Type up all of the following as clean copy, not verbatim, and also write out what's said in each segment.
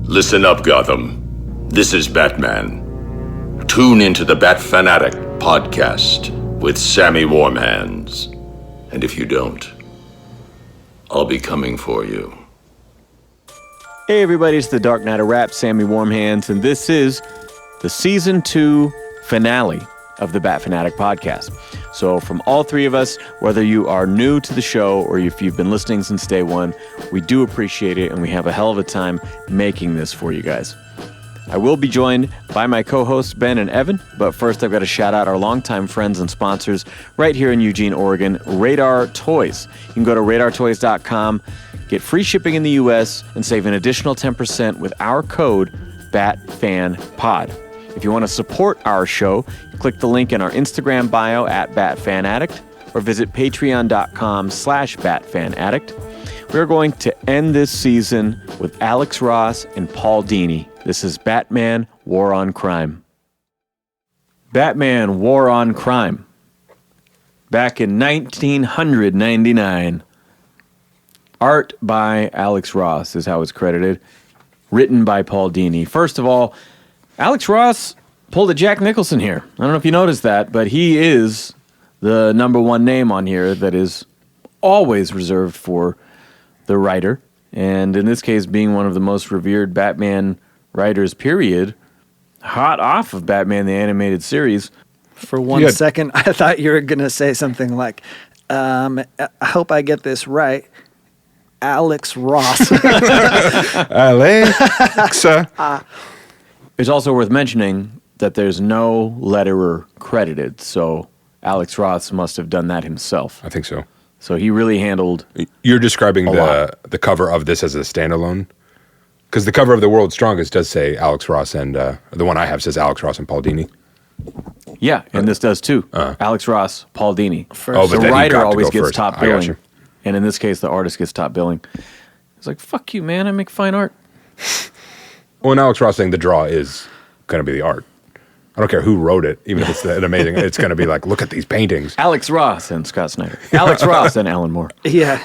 Listen up, Gotham. This is Batman. Tune into the Bat Fan Addict podcast with Sammy Warm Hands. And if you don't, I'll be coming for you. Hey everybody, it's the Dark Knight of Rap, Sammy Warm Hands, and this is the Season 2 finale of the Bat Fan Addict podcast. So from all three of us, whether you are new to the show or if you've been listening since day one, we do appreciate it, and we have a hell of a time making this for you guys. I will be joined by my co-hosts Ben and Evan, but first I've got to shout out our longtime friends and sponsors right here in Eugene, Oregon, Radar Toys. You can go to radartoys.com, get free shipping in the U.S., and save an additional 10% with our code BATFANPOD. If you want to support our show, click the link in our Instagram bio at Bat Fan Addict or visit patreon.com/BatFanAddict. We're going to end this season with Alex Ross and Paul Dini. This is Batman War on Crime. Batman War on Crime. Back in 1999. Art by Alex Ross is how it's credited. Written by Paul Dini. First of all, Alex Ross pulled a Jack Nicholson here. I don't know if you noticed that, but he is the number one name on here that is always reserved for the writer. And in this case, being one of the most revered Batman writers, period, hot off of Batman the Animated Series. For one second, I thought you were going to say something like, I hope I get this right, Alex Ross. Alexa. It's also worth mentioning that there's no letterer credited, so Alex Ross must have done that himself. I think so. So he really handled. You're describing the cover of this as a standalone? Because the cover of The World's Strongest does say Alex Ross, and the one I have says Alex Ross and Paul Dini. Yeah, and this does too. Alex Ross, Paul Dini. But the writer always gets first. top billing. And in this case, the artist gets top billing. It's like, fuck you, man. I make fine art. Well, and Alex Ross saying the draw is going to be the art. I don't care who wrote it, even if it's an amazing. It's going to be like, look at these paintings. Alex Ross and Scott Snyder. Alex Ross and Alan Moore. Yeah.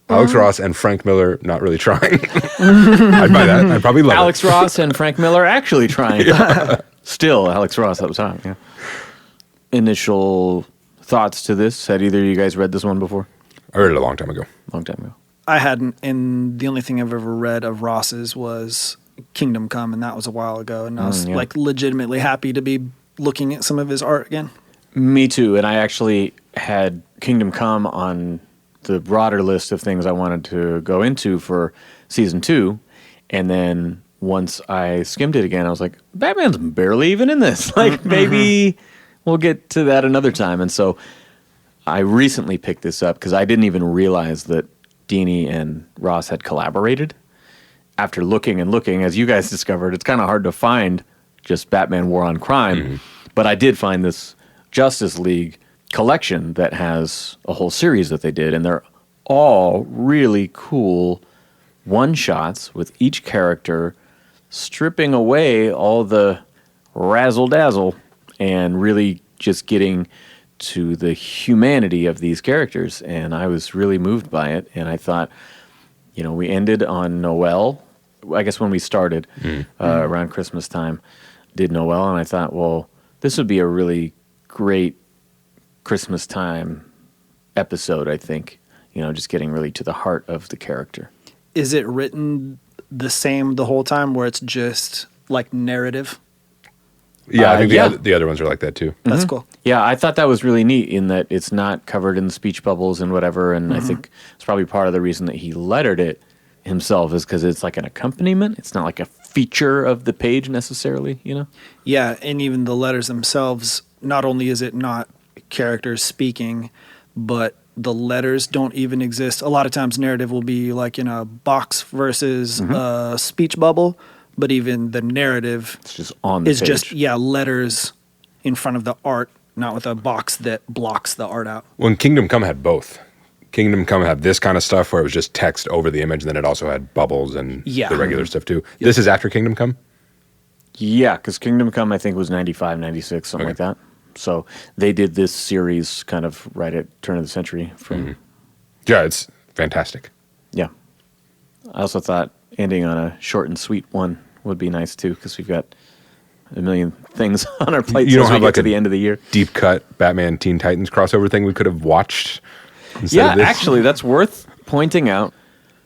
Alex Ross and Frank Miller not really trying. I'd buy that. I'd probably love Alex Ross and Frank Miller actually trying. Still Alex Ross at the time. Yeah. Initial thoughts to this? Had either of you guys read this one before? I read it a long time ago. I hadn't, and the only thing I've ever read of Ross's was Kingdom Come, and that was a while ago, and I was like legitimately happy to be looking at some of his art again. Me too, and I actually had Kingdom Come on the broader list of things I wanted to go into for season 2, and then once I skimmed it again, I was like, Batman's barely even in this. Like, maybe we'll get to that another time. And so I recently picked this up because I didn't even realize that Dini and Ross had collaborated. After looking and looking, as you guys discovered, it's kind of hard to find just Batman War on Crime. Mm-hmm. But I did find this Justice League collection that has a whole series that they did, and they're all really cool one-shots with each character stripping away all the razzle-dazzle and really just getting to the humanity of these characters. And I was really moved by it, and I thought, we ended on Noel, I guess when we started around Christmas time, did Noel, and I thought, well, this would be a really great Christmas time episode, I think. Just getting really to the heart of the character. Is it written the same the whole time, where it's just like narrative? Yeah, I think the other ones are like that too. That's cool. Yeah, I thought that was really neat in that it's not covered in speech bubbles and whatever, and I think it's probably part of the reason that he lettered it himself is because it's like an accompaniment. It's not like a feature of the page necessarily, Yeah, and even the letters themselves, not only is it not characters speaking, but the letters don't even exist. A lot of times narrative will be like in a box versus a speech bubble, but even the narrative it's just on the is page. just letters in front of the art, not with a box that blocks the art out. Well, Kingdom Come had both. Kingdom Come had this kind of stuff where it was just text over the image, and then it also had bubbles and the regular stuff too. Yep. This is after Kingdom Come? Yeah, because Kingdom Come I think was 95, 96, something like that. So they did this series kind of right at turn of the century. Yeah, it's fantastic. Yeah. I also thought ending on a short and sweet one would be nice too, because we've got a million things on our plates You don't as we have get like to a the end of the year. deep cut Batman Teen Titans crossover thing we could have watched instead Yeah, of this? actually, that's worth pointing out.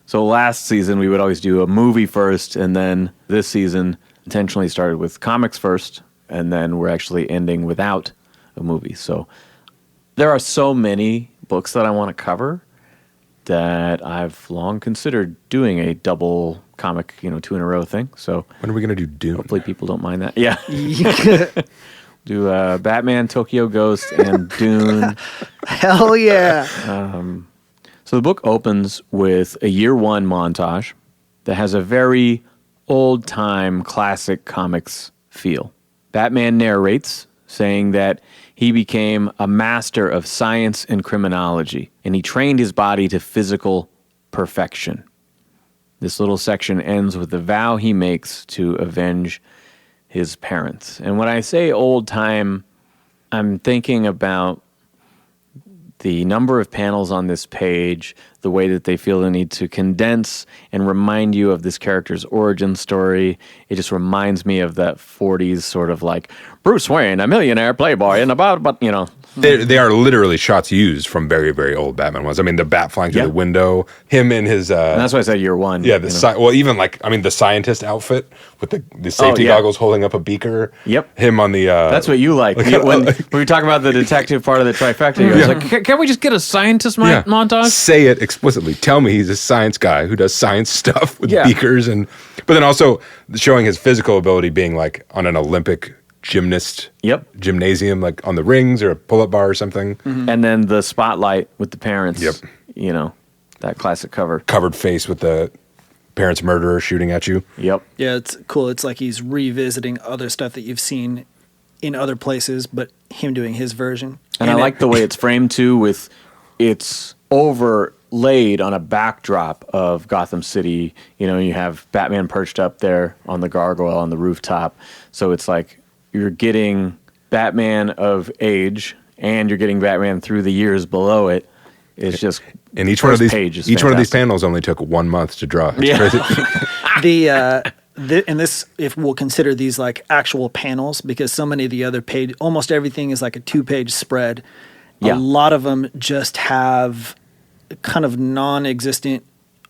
So last season, we would always do a movie first, and then this season intentionally started with comics first, and then we're actually ending without a movie. So there are so many books that I want to cover that I've long considered doing a double comic, 2 in a row thing. So When are we going to do Dune? hopefully people don't mind that. Yeah. Do Batman, Tokyo Ghost, and Dune. Hell yeah. So the book opens with a year one montage that has a very old-time classic comics feel. Batman narrates, saying that he became a master of science and criminology, and he trained his body to physical perfection. This little section ends with the vow he makes to avenge his parents. And when I say old-time, I'm thinking about the number of panels on this page, the way that they feel the need to condense and remind you of this character's origin story. It just reminds me of that 40s sort of like Bruce Wayne, a millionaire playboy, and but They are literally shots used from very, very old Batman ones. I mean, the bat flying through the window, him in his... and that's why I said year one. Yeah, even the scientist outfit with the safety goggles holding up a beaker. Yep. Him on the... That's what you like. When we talk about the detective part of the trifecta, you was like, can't we just get a scientist montage? Say it explicitly. Tell me he's a science guy who does science stuff with beakers. But then also showing his physical ability being like on an Olympic gymnasium, like on the rings or a pull-up bar or something. Mm-hmm. And then the spotlight with the parents. Yep. That classic cover. Covered face with the parents' murderer shooting at you. Yep. Yeah, it's cool. It's like he's revisiting other stuff that you've seen in other places, but him doing his version. And I like the way it's framed too, with it's overlaid on a backdrop of Gotham City. You have Batman perched up there on the gargoyle on the rooftop. So it's like you're getting Batman of age and you're getting Batman through the years below it. It's just and each one of these panels only took 1 month to draw. It's crazy. And this, if we'll consider these like actual panels, because so many of the other page, almost everything is like a 2-page spread. Yeah. A lot of them just have kind of non-existent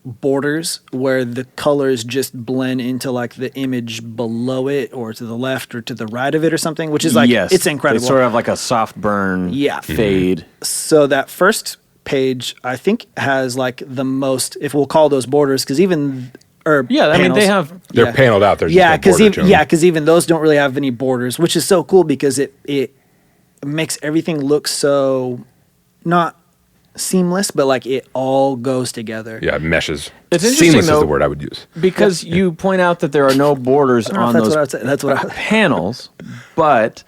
borders where the colors just blend into like the image below it or to the left or to the right of it or something, which is like, it's incredible. It's sort of like a soft burn fade. So that first page, I think, has like the most, if we'll call those borders, because even... panels, they're paneled out. There's because even those don't really have any borders, which is so cool because it makes everything look so not seamless, but like it all goes together. Yeah, it meshes. It's interesting, seamless though, is the word I would use, because you point out that there are no borders on those panels, but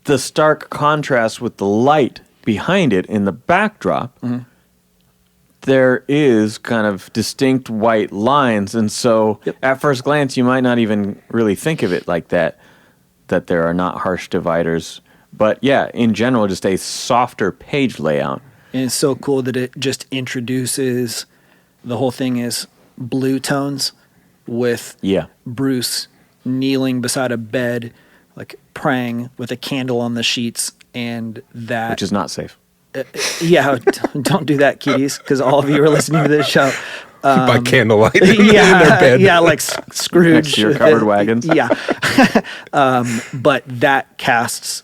the stark contrast with the light behind it in the backdrop. Mm-hmm. There is kind of distinct white lines, and so at first glance you might not even really think of it like that there are not harsh dividers. But yeah, in general, just a softer page layout. And it's so cool that it just introduces, the whole thing is blue tones with Bruce kneeling beside a bed, like praying with a candle on the sheets, and that... Which is not safe. Don't do that, kiddies, because all of you are listening to this show. By candlelight in their bed. Yeah, like Scrooge. Next to your covered wagons. Yeah. But that casts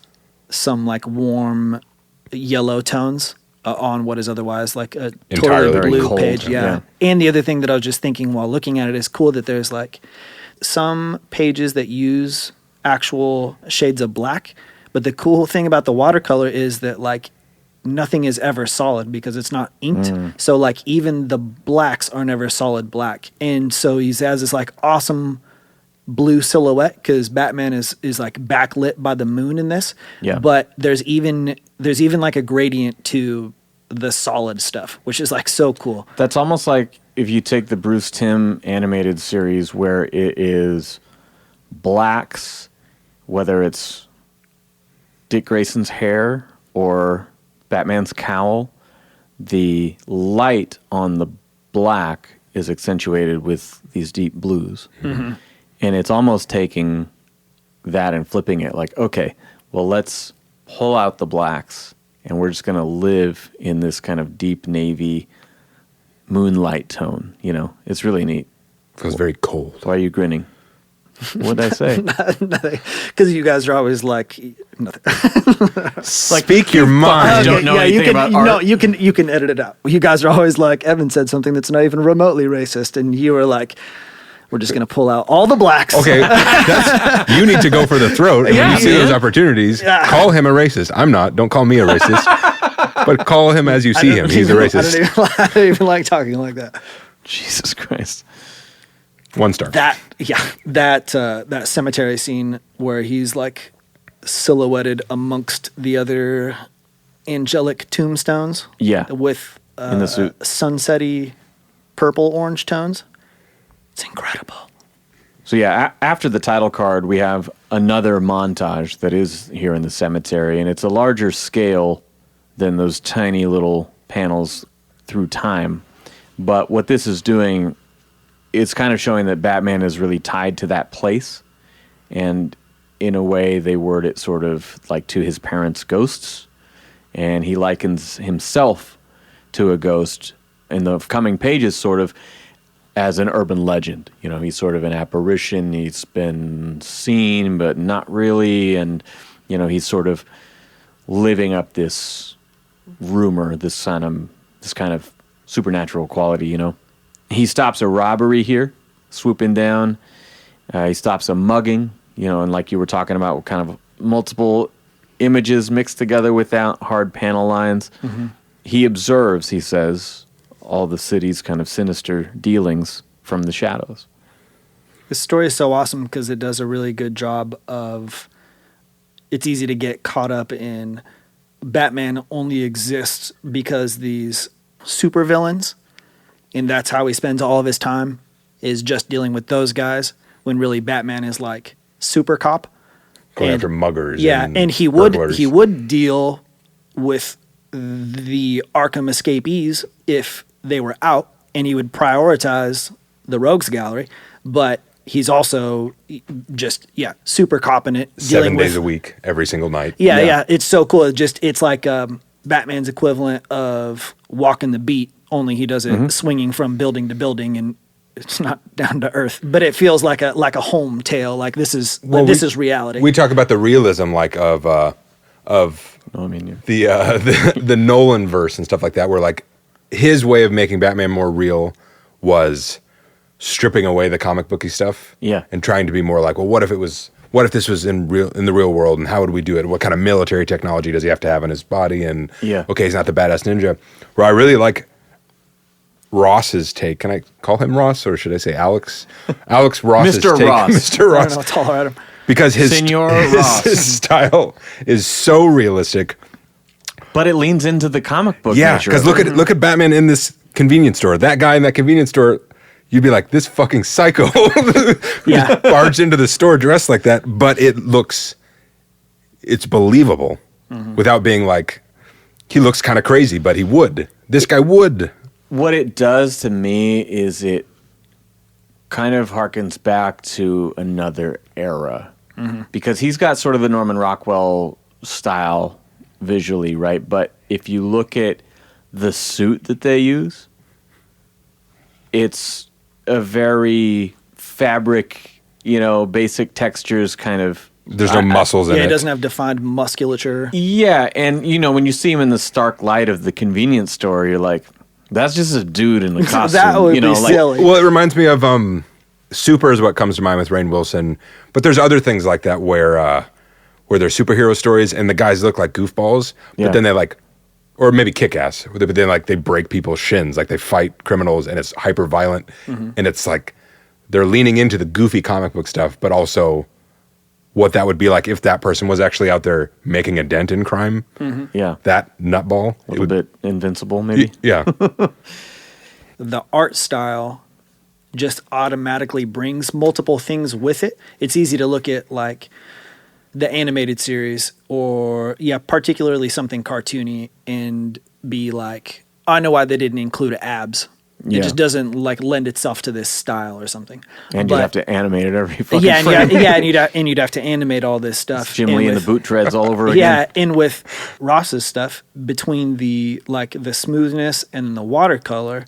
some like warm yellow tones on what is otherwise like a entirely totally blue cold, page. Yeah. And the other thing that I was just thinking while looking at it is cool that there's like some pages that use actual shades of black. But the cool thing about the watercolor is that like nothing is ever solid because it's not inked. So like even the blacks are never solid black. And so he has this like awesome blue silhouette because Batman is like backlit by the moon in this. Yeah. But there's even like a gradient to the solid stuff, which is like so cool. That's almost like if you take the Bruce Timm animated series where it is blacks, whether it's Dick Grayson's hair or Batman's cowl, the light on the black is accentuated with these deep blues. Mm-hmm. And it's almost taking that and flipping it like, okay, well, let's pull out the blacks and we're just going to live in this kind of deep navy moonlight tone. You know, it's really neat. Feels very cold. Why are you grinning? What did I say? Nothing. Because you guys are always like, nothing. Speak your mind. Don't know anything about art. No, you can edit it out. You guys are always like, Evan said something that's not even remotely racist, and you were like, we're just going to pull out all the blacks. Okay, you need to go for the throat, and when you see those opportunities, call him a racist. I'm not. Don't call me a racist. But call him as you see him. He's a racist. I don't even like talking like that. Jesus Christ. 1 star. That cemetery scene where he's like silhouetted amongst the other angelic tombstones. Yeah. With in the suit. Sunsetty purple orange tones. It's incredible. So yeah, after the title card, we have another montage that is here in the cemetery, and it's a larger scale than those tiny little panels through time. But what this is doing, it's kind of showing that Batman is really tied to that place. And in a way, they word it sort of like to his parents' ghosts. And he likens himself to a ghost in the coming pages sort of as an urban legend. You know, he's sort of an apparition. He's been seen, but not really. And, you know, he's sort of living up this rumor, this kind of supernatural quality, you know. He stops a robbery here, swooping down. He stops a mugging, you know, and like you were talking about, kind of multiple images mixed together without hard panel lines. Mm-hmm. He observes, he says, all the city's kind of sinister dealings from the shadows. This story is so awesome because it does a really good job of, it's easy to get caught up in Batman only exists because these supervillains, and that's how he spends all of his time, is just dealing with those guys, when really Batman is like super cop. Going after muggers. Yeah, and he burglars. would deal with the Arkham escapees if they were out, and he would prioritize the rogues gallery, but he's also just super copping it. 7 days a week, every single night. Yeah, it's so cool. It's like Batman's equivalent of walking the beat, only he does it swinging from building to building, and it's not down to earth. But it feels like a home tale. Like this is reality. We talk about the realism, like of the Nolan verse and stuff like that, where like his way of making Batman more real was stripping away the comic booky stuff, and trying to be more like, well, what if this was in the real world, and how would we do it? What kind of military technology does he have to have in his body? And okay, he's not the badass ninja. Where I really like Ross's take. Can I call him Ross, or should I say Alex? Alex Ross's Mr. take. Ross. Mr. Ross. I don't know, it's all right. Because his style is so realistic. But it leans into the comic book. Yeah, because look at Batman in this convenience store. That guy in that convenience store, you'd be like, this fucking psycho just barged into the store dressed like that. But it's believable without being like, he looks kind of crazy, but he would. This guy would. What it does to me is it kind of harkens back to another era. Because he's got sort of the Norman Rockwell style visually, right? But if you look at the suit that they use, it's a very fabric, basic textures kind of. There's no muscles in it. Yeah, it doesn't have defined musculature. Yeah, and when you see him in the stark light of the convenience store, you're like, that's just a dude in a costume. That would be silly. Well, it reminds me of Super is what comes to mind with Rainn Wilson, but there's other things like that where there's superhero stories and the guys look like goofballs, but then they or maybe Kick-Ass, but then they break people's shins, like they fight criminals and it's hyper violent, and it's like they're leaning into the goofy comic book stuff, but also what that would be like if that person was actually out there making a dent in crime. Yeah, that nutball, a little bit invincible, maybe. Yeah, the art style just automatically brings multiple things with it. It's easy to look at like the animated series or particularly something cartoony and be like, I know why they didn't include abs It just doesn't like lend itself to this style or something. And you'd have to animate it every fucking frame. and you'd have to animate all this stuff. It's Jim Lee and the boot treads all over again. Yeah, and with Ross's stuff, between the smoothness and the watercolor,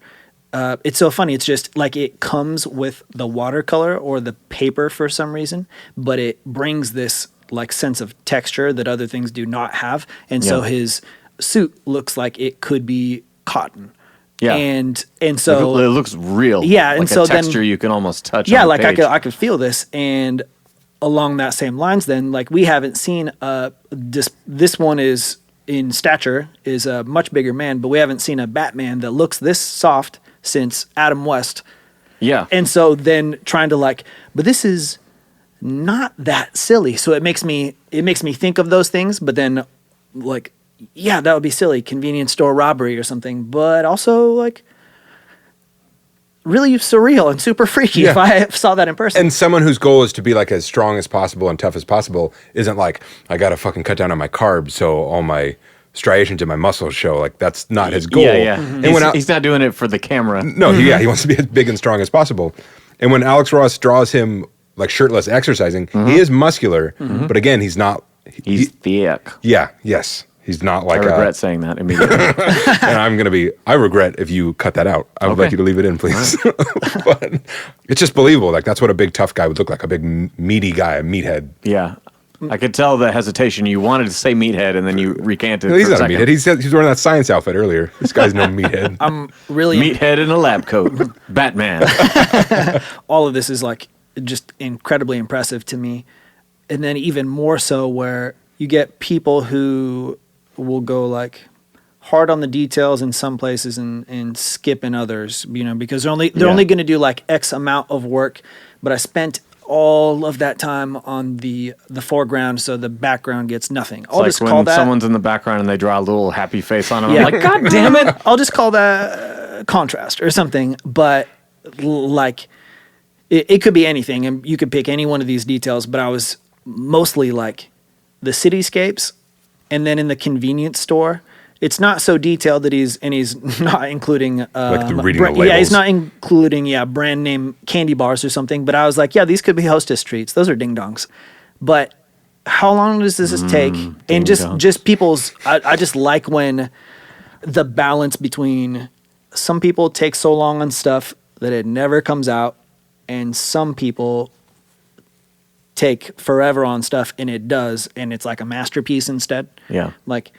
it's so funny. It's just like it comes with the watercolor or the paper for some reason, but it brings this like sense of texture that other things do not have. And so his suit looks like it could be cotton. Yeah, and so it looks real. Yeah, and like so a texture you can almost touch. Yeah, on the like page. I could feel this, and along that same lines, then like we haven't seen this one is in stature is a much bigger man, but we haven't seen a Batman that looks this soft since Adam West. Yeah, and so then trying to but this is not that silly, so it makes me think of those things, but then like. Yeah, that would be silly, convenience store robbery or something, but also like really surreal and super freaky if I saw that in person. And someone whose goal is to be like as strong as possible and tough as possible isn't like, I got to fucking cut down on my carbs so all my striations in my muscles show. Like that's not his goal. Yeah. Mm-hmm. And he's not doing it for the camera. No, he wants to be as big and strong as possible. And when Alex Ross draws him like shirtless exercising, he is muscular, but again, he's not. He's thick. Yeah, yes. He's not like. I regret saying that immediately. And I regret if you cut that out. I would like you to leave it in, please. But it's just believable. Like that's what a big tough guy would look like. A big meaty guy, a meathead. Yeah. I could tell the hesitation. You wanted to say meathead, and then you recanted. No, he's not a meathead. He's wearing that science outfit earlier. This guy's no meathead. I'm really meathead in a lab coat. Batman. All of this is like just incredibly impressive to me, and then even more so where you get people who will go like hard on the details in some places and skip in others, because they're only going to do like X amount of work. But I spent all of that time on the foreground, so the background gets nothing. I'll just call that. Someone's in the background and they draw a little happy face on them. I'm like, God damn it! I'll just call that contrast or something. But like, it could be anything, and you could pick any one of these details. But I was mostly like the cityscapes. And then in the convenience store, it's not so detailed that he's not including like the reading the labels. Yeah, he's not including brand name candy bars or something. But I was like, these could be Hostess treats. Those are ding dongs. But how long does this take? And just people's. I just like when the balance between some people take so long on stuff that it never comes out, and some people take forever on stuff and it does, and it's like a masterpiece instead. Yeah. Like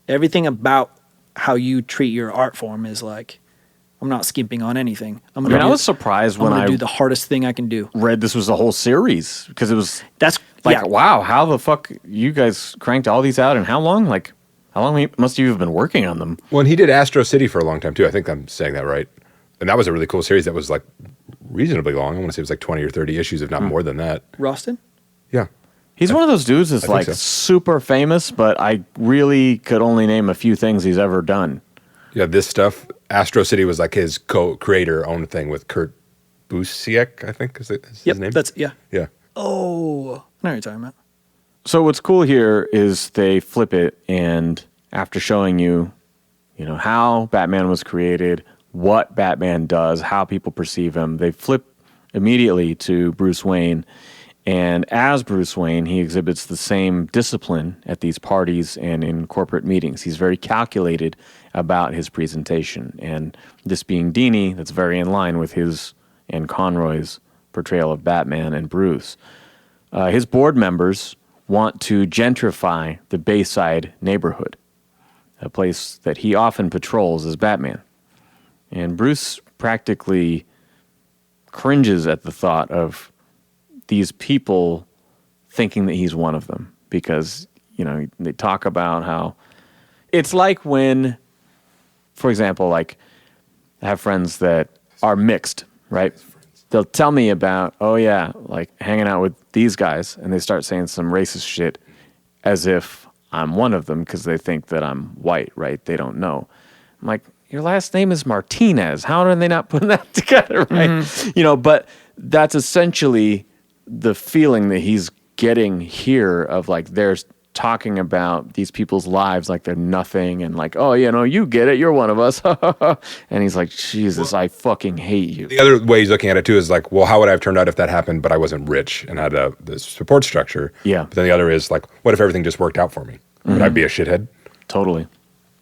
everything about how you treat your art form is like, I'm not skimping on anything. I was surprised when I do the hardest thing I can do. Read this was a whole series because that's like, wow, how the fuck you guys cranked all these out and how long? Like, how long must you have been working on them? Well, and he did Astro City for a long time too. I think I'm saying that right. And that was a really cool series that was like reasonably long. I want to say it was like 20 or 30 issues, if not more than that. Roston? Yeah. He's one of those dudes that's like super famous, but I really could only name a few things he's ever done. Yeah, this stuff. Astro City was like his co-creator owned thing with Kurt Busiek, I think is his name. Yeah. Oh, I know what you're talking about. So what's cool here is they flip it, and after showing you, how Batman was created, what Batman does, how people perceive him, they flip immediately to Bruce Wayne. And as Bruce Wayne, he exhibits the same discipline at these parties and in corporate meetings. He's very calculated about his presentation. And this being Dini, that's very in line with his and Conroy's portrayal of Batman and Bruce. His board members want to gentrify the Bayside neighborhood, a place that he often patrols as Batman. And Bruce practically cringes at the thought of these people thinking that he's one of them because, they talk about how it's like when, for example, like I have friends that are mixed, right? They'll tell me about, like hanging out with these guys, and they start saying some racist shit as if I'm one of them because they think that I'm white, right? They don't know. I'm like, your last name is Martinez. How are they not putting that together, right? Mm-hmm. But that's essentially the feeling that he's getting here of like, there's talking about these people's lives like they're nothing and like, oh, you get it. You're one of us. And he's like, Jesus, I fucking hate you. The other way he's looking at it too is like, well, how would I have turned out if that happened, but I wasn't rich and had the support structure? Yeah. But then the other is like, what if everything just worked out for me? Would I be a shithead? Totally.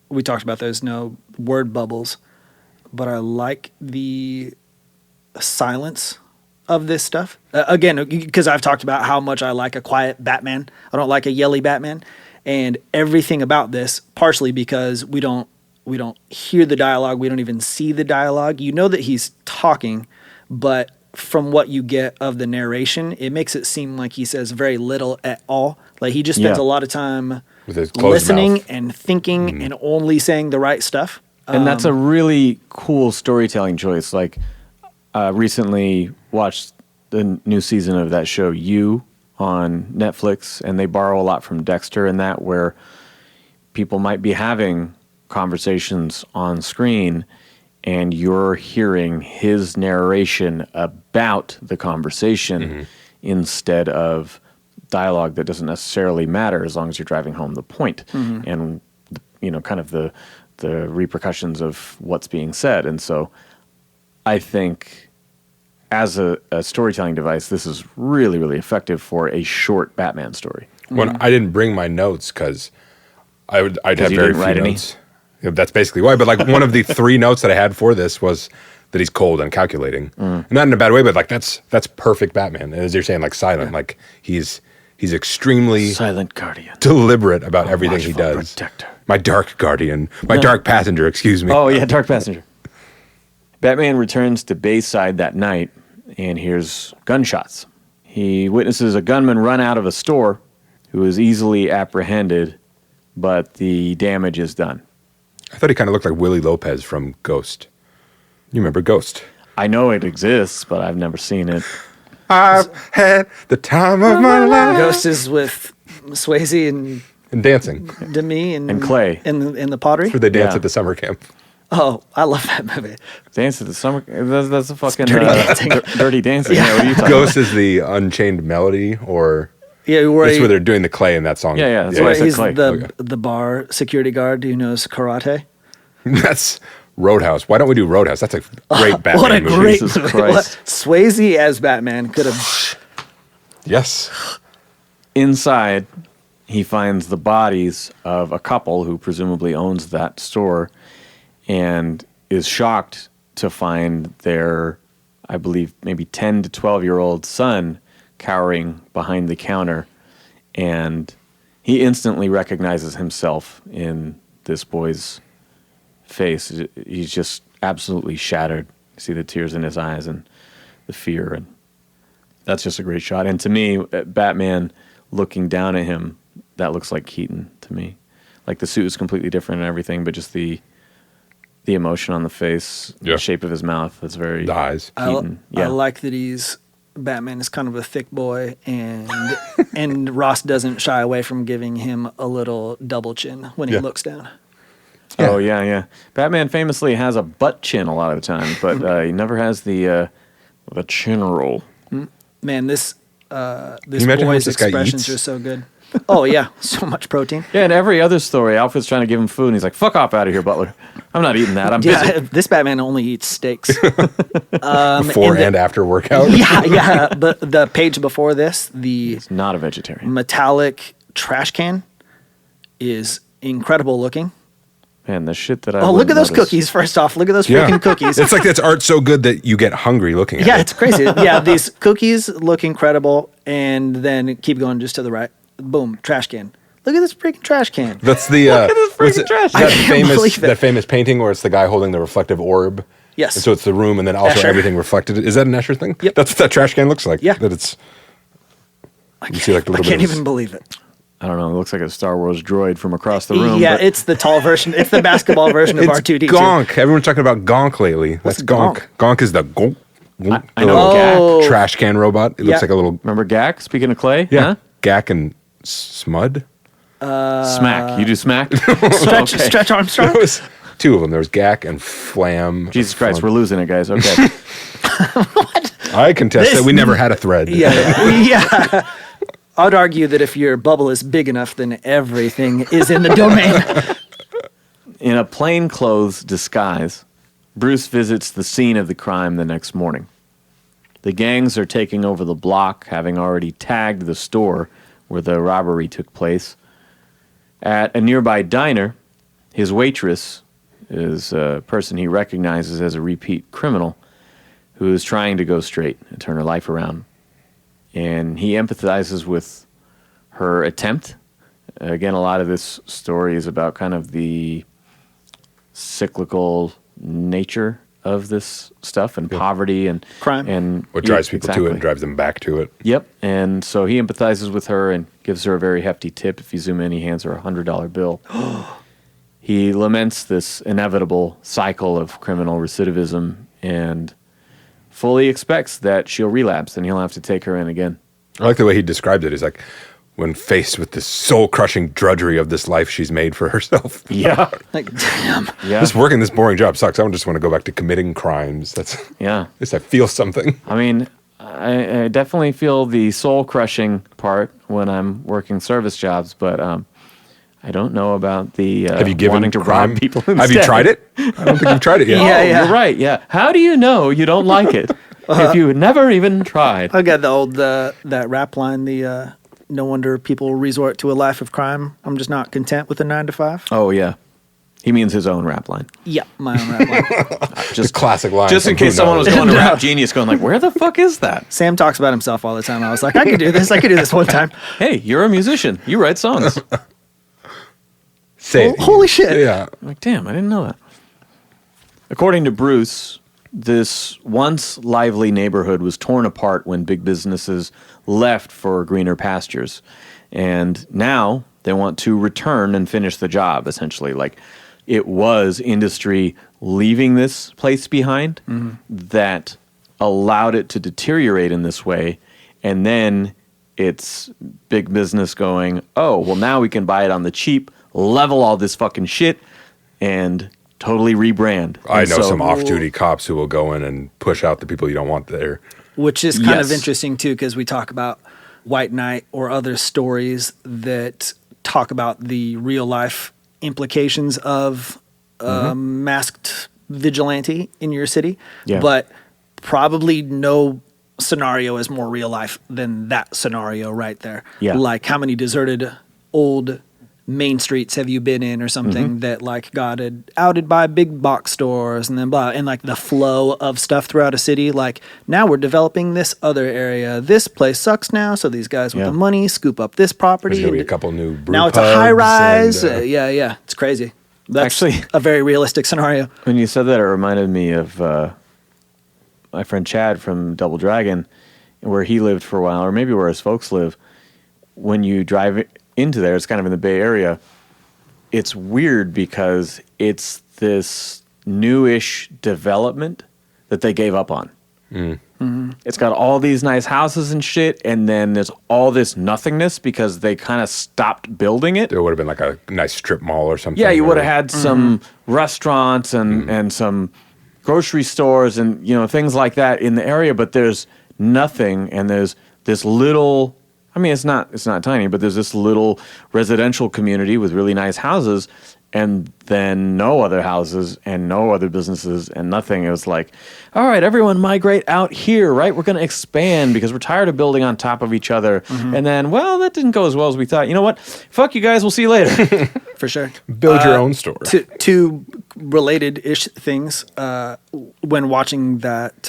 We talked about there's no word bubbles, but I like the silence of this stuff. Again, because I've talked about how much I like a quiet Batman. I don't like a yelly Batman. And everything about this, partially because we don't hear the dialogue, we don't even see the dialogue. You know that he's talking, but from what you get of the narration, it makes it seem like he says very little at all. Like he just spends a lot of time with his closed listening mouth. and thinking and only saying the right stuff. And that's a really cool storytelling choice. Like, recently watched the new season of that show, You, on Netflix, and they borrow a lot from Dexter in that, where people might be having conversations on screen and you're hearing his narration about the conversation instead of dialogue that doesn't necessarily matter as long as you're driving home the point and, kind of the repercussions of what's being said. And so I think as a storytelling device, this is really, really effective for a short Batman story. When I didn't bring my notes because I'd have very few notes. Yeah, that's basically why. But like one of the 3 notes that I had for this was that he's cold and calculating. Not in a bad way, but like that's perfect Batman. And as you're saying, like silent, like he's extremely silent guardian, deliberate about everything he does. Protector. My dark guardian, dark passenger. Excuse me. Oh yeah, dark passenger. Batman returns to Bayside that night and hears gunshots. He witnesses a gunman run out of a store who is easily apprehended, but the damage is done. I thought he kind of looked like Willie Lopez from Ghost. You remember Ghost? I know it exists, but I've never seen it. I've had the time of my life. Ghost is with Swayze and dancing. Demi and Clay. in the pottery. That's where they dance at the summer camp. Oh, I love that movie. Dance at the summer. That's a fucking Dirty Dancing. Dirty Dancing. Yeah. Yeah, what are you talking Ghost is the Unchained Melody, or Yeah, that's where they're doing the clay in that song. Yeah, that's why I said he's Clay. the bar security guard who knows karate. That's Roadhouse. Why don't we do Roadhouse? That's a great Batman What a movie. great Jesus movie. Christ. Swayze as Batman could have. Yes. Inside, he finds the bodies of a couple who presumably owns that store and is shocked to find their, I believe, maybe 10 to 12-year-old son cowering behind the counter. And he instantly recognizes himself in this boy's face. He's just absolutely shattered. You see the tears in his eyes and the fear. And that's just a great shot. And to me, Batman looking down at him, that looks like Keaton to me. Like the suit is completely different and everything, but just the emotion on the face, the shape of his mouth, that's very the eyes. Keaton. I like that Batman is kind of a thick boy, and Ross doesn't shy away from giving him a little double chin when he looks down. Yeah. Oh yeah. Batman famously has a butt chin a lot of the time, but he never has the chin roll. Man, this boy's expressions are so good. Oh yeah, so much protein. Yeah, in every other story, Alfred's trying to give him food, and he's like, "Fuck off out of here, Butler. I'm not eating that. I'm busy." This Batman only eats steaks. Before and after workout. Yeah. The page before this, He's not a vegetarian. metallic trash can is incredible looking. Man, the shit that I Oh, look at those notice. cookies. First off, look at those freaking cookies. It's like that's art so good that you get hungry looking at it. Yeah, it's crazy. Yeah, these cookies look incredible, and then keep going just to the right. Boom, trash can. Look at this freaking trash can. That's the freaking trash can. I can't believe it. That famous painting where it's the guy holding the reflective orb. Yes. And so it's the room and then also Escher. everything reflected. Is that an Escher thing? Yep. That's what that trash can looks like. Yeah. That it's. I You see like a little can't bit of even believe it. I don't know. It looks like a Star Wars droid from across the room. Yeah, but it's the tall version. It's the basketball version of It's R2D2. Gonk. Everyone's talking about Gonk lately. That's Gonk? Gonk. Gonk is the Gonk. I know Oh. Gak. Trash can robot. It Yeah. looks like a little. Remember Gak? Speaking of clay? Yeah. Huh? Gak and Smud. Smack. You do smack? Stretch Armstrong. There was 2 of them. There was Gak and Flam. Jesus Christ, we're losing it, guys. Okay. I contest that we never had a thread. Yeah. I'd argue that if your bubble is big enough, then everything is in the domain. In a plainclothes disguise, Bruce visits the scene of the crime the next morning. The gangs are taking over the block, having already tagged the store where the robbery took place. At a nearby diner, his waitress is a person he recognizes as a repeat criminal who is trying to go straight and turn her life around. And he empathizes with her attempt. Again, a lot of this story is about kind of the cyclical nature of this stuff and poverty and crime. And what drives people to it and drives them back to it. Yep. And so he empathizes with her and gives her a very hefty tip. If you zoom in, he hands her a $100 bill. He laments this inevitable cycle of criminal recidivism and fully expects that she'll relapse and he'll have to take her in again. I like the way he described it. He's like, when faced with this soul-crushing drudgery of this life she's made for herself. Yeah. Like, damn. Yeah. This working this boring job sucks. I don't just want to go back to committing crimes. That's yeah. At least I feel something. I mean, I definitely feel the soul-crushing part when I'm working service jobs, but I don't know about the have you given wanting to crime? rob people instead. Have you tried it? I don't think you've tried it yet. Yeah. You're right, yeah. How do you know you don't like it if you never even tried? I got the old that rap line, no wonder people resort to a life of crime. I'm just not content with a 9-to-5. Oh, yeah. He means his own rap line. Yeah, my own rap line. Just classic line. Just in case someone was going to Rap Genius going like, where the fuck is that? Sam talks about himself all the time. I was like, I could do this. I could do this one time. Hey, you're a musician. You write songs. Say it. Holy shit. Yeah. I'm like, damn, I didn't know that. According to Bruce, this once lively neighborhood was torn apart when big businesses left for greener pastures. And now they want to return and finish the job, essentially. Like, it was industry leaving this place behind that allowed it to deteriorate in this way. And then it's big business going, oh, well, now we can buy it on the cheap, level all this fucking shit, and totally rebrand. I know some off-duty cops who will go in and push out the people you don't want there. Which is kind of interesting, too, because we talk about White Knight or other stories that talk about the real-life implications of masked vigilante in your city. Yeah. But probably no scenario is more real-life than that scenario right there. Yeah. Like, how many deserted old main streets have you been in or something that like got outed by big box stores and then blah, and like the flow of stuff throughout a city. Like, now we're developing this other area. This place sucks now, so these guys with the money scoop up this property. There's gonna be a couple new brew now it's a pubs high rise. and, Yeah, it's crazy. That's Actually, a very realistic scenario. When you said that, it reminded me of my friend Chad from Double Dragon, where he lived for a while, or maybe where his folks live. When you drive into there, it's kind of in the Bay Area. It's weird because it's this newish development that they gave up on. It's got all these nice houses and shit, and then there's all this nothingness because they kind of stopped building it. there would have been like a nice strip mall or something. Yeah, you or- would have had some restaurants and some grocery stores and things like that in the area, but there's nothing, and there's this little. I mean, it's not tiny, but there's this little residential community with really nice houses, and then no other houses and no other businesses and nothing. It was like, all right, everyone migrate out here, right? We're going to expand because we're tired of building on top of each other. And then, well, that didn't go as well as we thought. You know what? Fuck you guys. We'll see you later. For sure. Build your own store. Two related-ish things. When watching that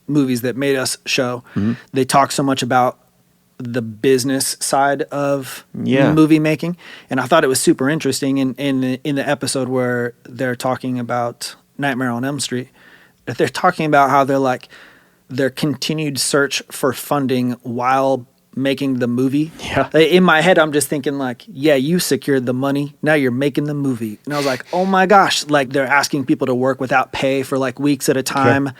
movies that made us show, they talk so much about the business side of movie making, and I thought it was super interesting in the episode where they're talking about Nightmare on Elm Street. They're talking about how their continued search for funding while making the movie. Yeah. In my head, I'm just thinking like, yeah, you secured the money, now you're making the movie. And I was like, oh my gosh, like they're asking people to work without pay for like weeks at a time,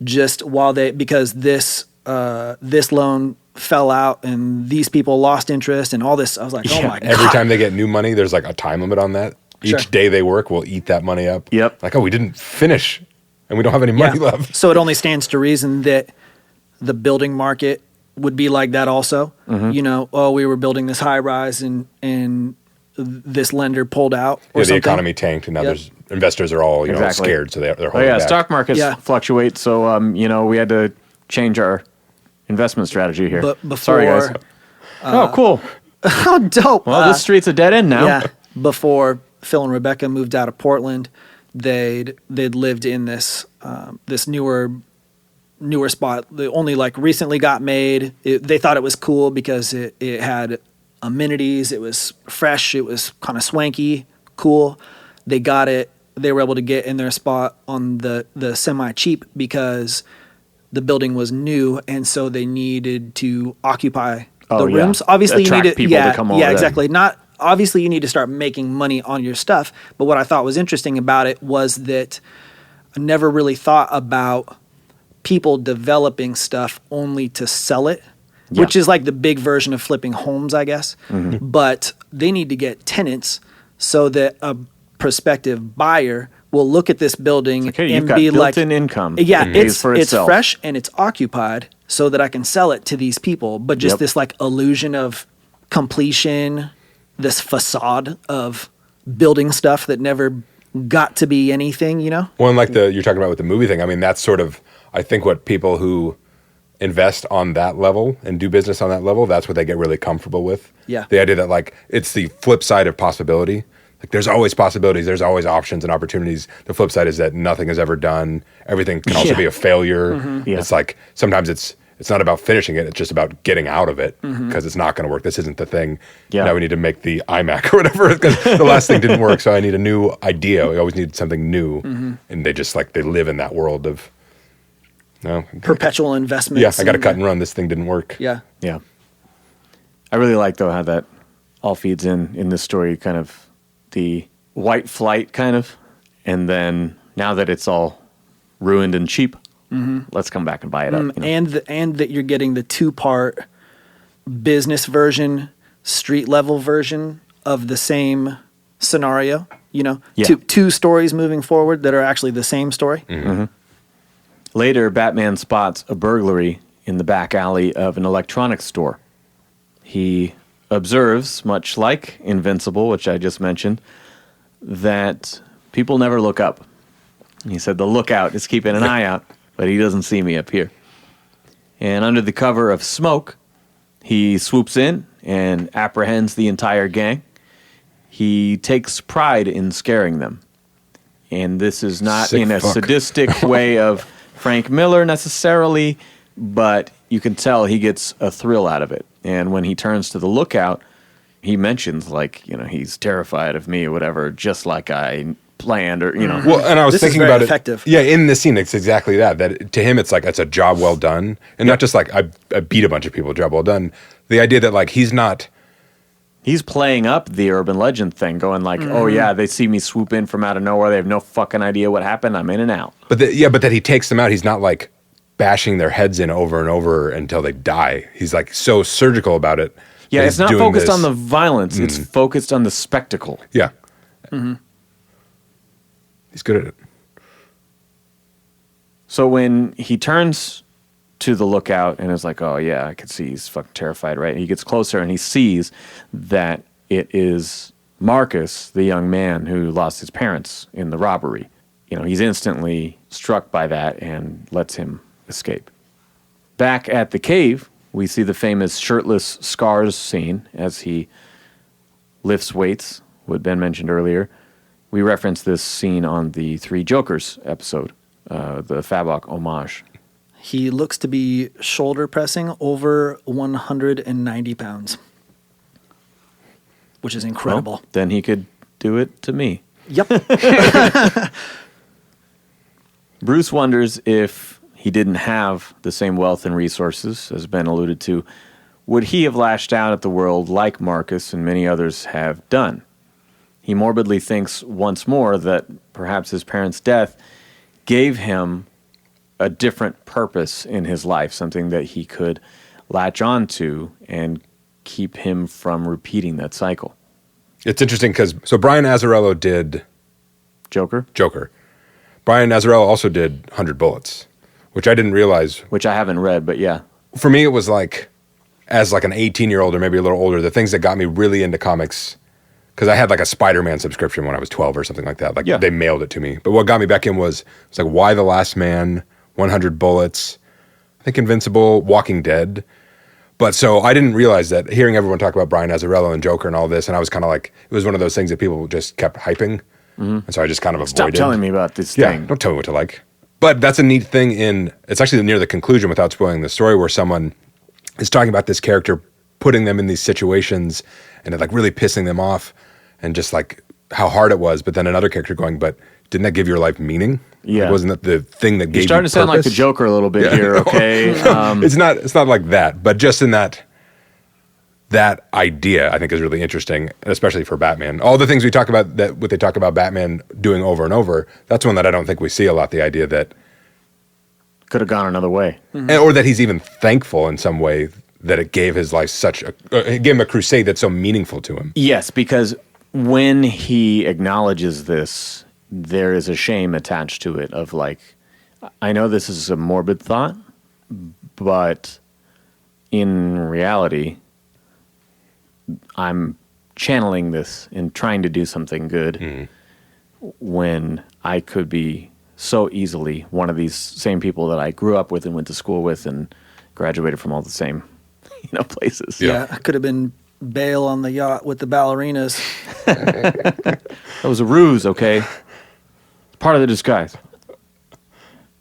just while because this loan fell out and these people lost interest and all this. I was like, oh my God. Every time they get new money, there's like a time limit on that. Each day they work will eat that money up. Yep. Like, oh, we didn't finish and we don't have any money left. So it only stands to reason that the building market would be like that also. You know, oh, we were building this high rise and this lender pulled out or the something. economy tanked, and now there's investors are all scared, so they're holding back. Stock markets fluctuate, so you know, we had to change our investment strategy here. But before, sorry guys. Oh, cool. How dope! Well, this street's a dead end now. Yeah. Before Phil and Rebecca moved out of Portland, they'd lived in this this newer spot. They only like recently got made. They thought it was cool because it had amenities. It was fresh. It was kind of swanky, cool. They got it. They were able to get in their spot on the semi cheap because the building was new, and so they needed to occupy the rooms. Obviously, attract you need people to come over. Yeah, exactly. Not obviously you need to start making money on your stuff. But what I thought was interesting about it was that I never really thought about people developing stuff only to sell it, which is like the big version of flipping homes, I guess. But they need to get tenants so that a prospective buyer will look at this building and be like, built-in income. Yeah, it's itself. fresh and it's occupied so that I can sell it to these people. But just this like illusion of completion, this facade of building stuff that never got to be anything, you know? Well, and like you're talking about with the movie thing, I mean, that's sort of, I think what people who invest on that level and do business on that level, that's what they get really comfortable with. Yeah. The idea that like, it's the flip side of possibility. Like there's always possibilities, there's always options and opportunities. The flip side is that nothing is ever done. Everything can also be a failure. It's like, sometimes it's not about finishing it, it's just about getting out of it because it's not going to work. This isn't the thing. Now we need to make the iMac or whatever because the last thing didn't work, so I need a new idea. We always need something new. And they just like, they live in that world of perpetual investments. Yeah, I got to cut and run. This thing didn't work. Yeah. Yeah. I really like, though, how that all feeds in this story, kind of the white flight kind of, and then now that it's all ruined and cheap, let's come back and buy it up. You know? And that you're getting the 2-part business version, street level version of the same scenario, you know? Two stories moving forward that are actually the same story. Later, Batman spots a burglary in the back alley of an electronics store. He observes, much like Invincible, which I just mentioned, that people never look up. He said the lookout is keeping an eye out, but he doesn't see me up here. And under the cover of smoke, he swoops in and apprehends the entire gang. He takes pride in scaring them. And this is not in a sadistic way of Frank Miller necessarily, but you can tell he gets a thrill out of it. And when he turns to the lookout, he mentions, like, you know, he's terrified of me or whatever, just like I planned, or, you know. Well, and I was thinking about effective. it. Yeah, in the scene, it's exactly that. That to him, it's like, it's a job well done. And not just like, I beat a bunch of people, job well done. The idea that, like, he's playing up the urban legend thing, going like, oh yeah, they see me swoop in from out of nowhere. They have no fucking idea what happened. I'm in and out. But that he takes them out. He's not like bashing their heads in over and over until they die. He's like so surgical about it. Yeah, it's not focused on the violence. It's focused on the spectacle. Yeah. He's good at it. So when he turns to the lookout and is like, oh yeah, I could see he's fucking terrified, right? And he gets closer and he sees that it is Marcus, the young man who lost his parents in the robbery. You know, he's instantly struck by that and lets him escape. Back at the cave, we see the famous shirtless Scars scene as he lifts weights, what Ben mentioned earlier. We referenced this scene on the Three Jokers episode, the Fabok homage. He looks to be shoulder pressing over 190 pounds, which is incredible. Well, then he could do it to me. Yep. Bruce wonders if he didn't have the same wealth and resources, as Ben alluded to, would he have lashed out at the world like Marcus and many others have done? He morbidly thinks once more that perhaps his parents' death gave him a different purpose in his life, something that he could latch on to and keep him from repeating that cycle. It's interesting because, so Brian Azzarello did Joker. Brian Azzarello also did 100 Bullets, which I didn't realize. Which I haven't read, but yeah. for me, it was like, as like an 18-year-old or maybe a little older, the things that got me really into comics, because I had like a Spider-Man subscription when I was 12 or something like that. Like they mailed it to me. But what got me back in was like Why the Last Man, 100 Bullets, I think Invincible, Walking Dead. But so I didn't realize that, hearing everyone talk about Brian Azzarello and Joker and all this, and I was kind of like, it was one of those things that people just kept hyping. And so I just kind of avoided. Stop telling me about this thing. Don't tell me what to like. But that's a neat thing it's actually near the conclusion without spoiling the story, where someone is talking about this character, putting them in these situations and it like really pissing them off and just like how hard it was. But then another character going, but didn't that give your life meaning? Yeah. Like, wasn't that the thing that gave you You're starting to sound like the Joker a little bit here, okay? It's not like that, but just in that idea, I think, is really interesting, especially for Batman. All the things we talk about, what they talk about Batman doing over and over, that's one that I don't think we see a lot, the idea that could have gone another way. Or that he's even thankful in some way that it gave his life it gave him a crusade that's so meaningful to him. Yes, because when he acknowledges this, there is a shame attached to it of like, I know this is a morbid thought, but in reality, I'm channeling this and trying to do something good when I could be so easily one of these same people that I grew up with and went to school with and graduated from all the same, places. Yeah, I could have been Bale on the yacht with the ballerinas. That was a ruse, okay? Part of the disguise.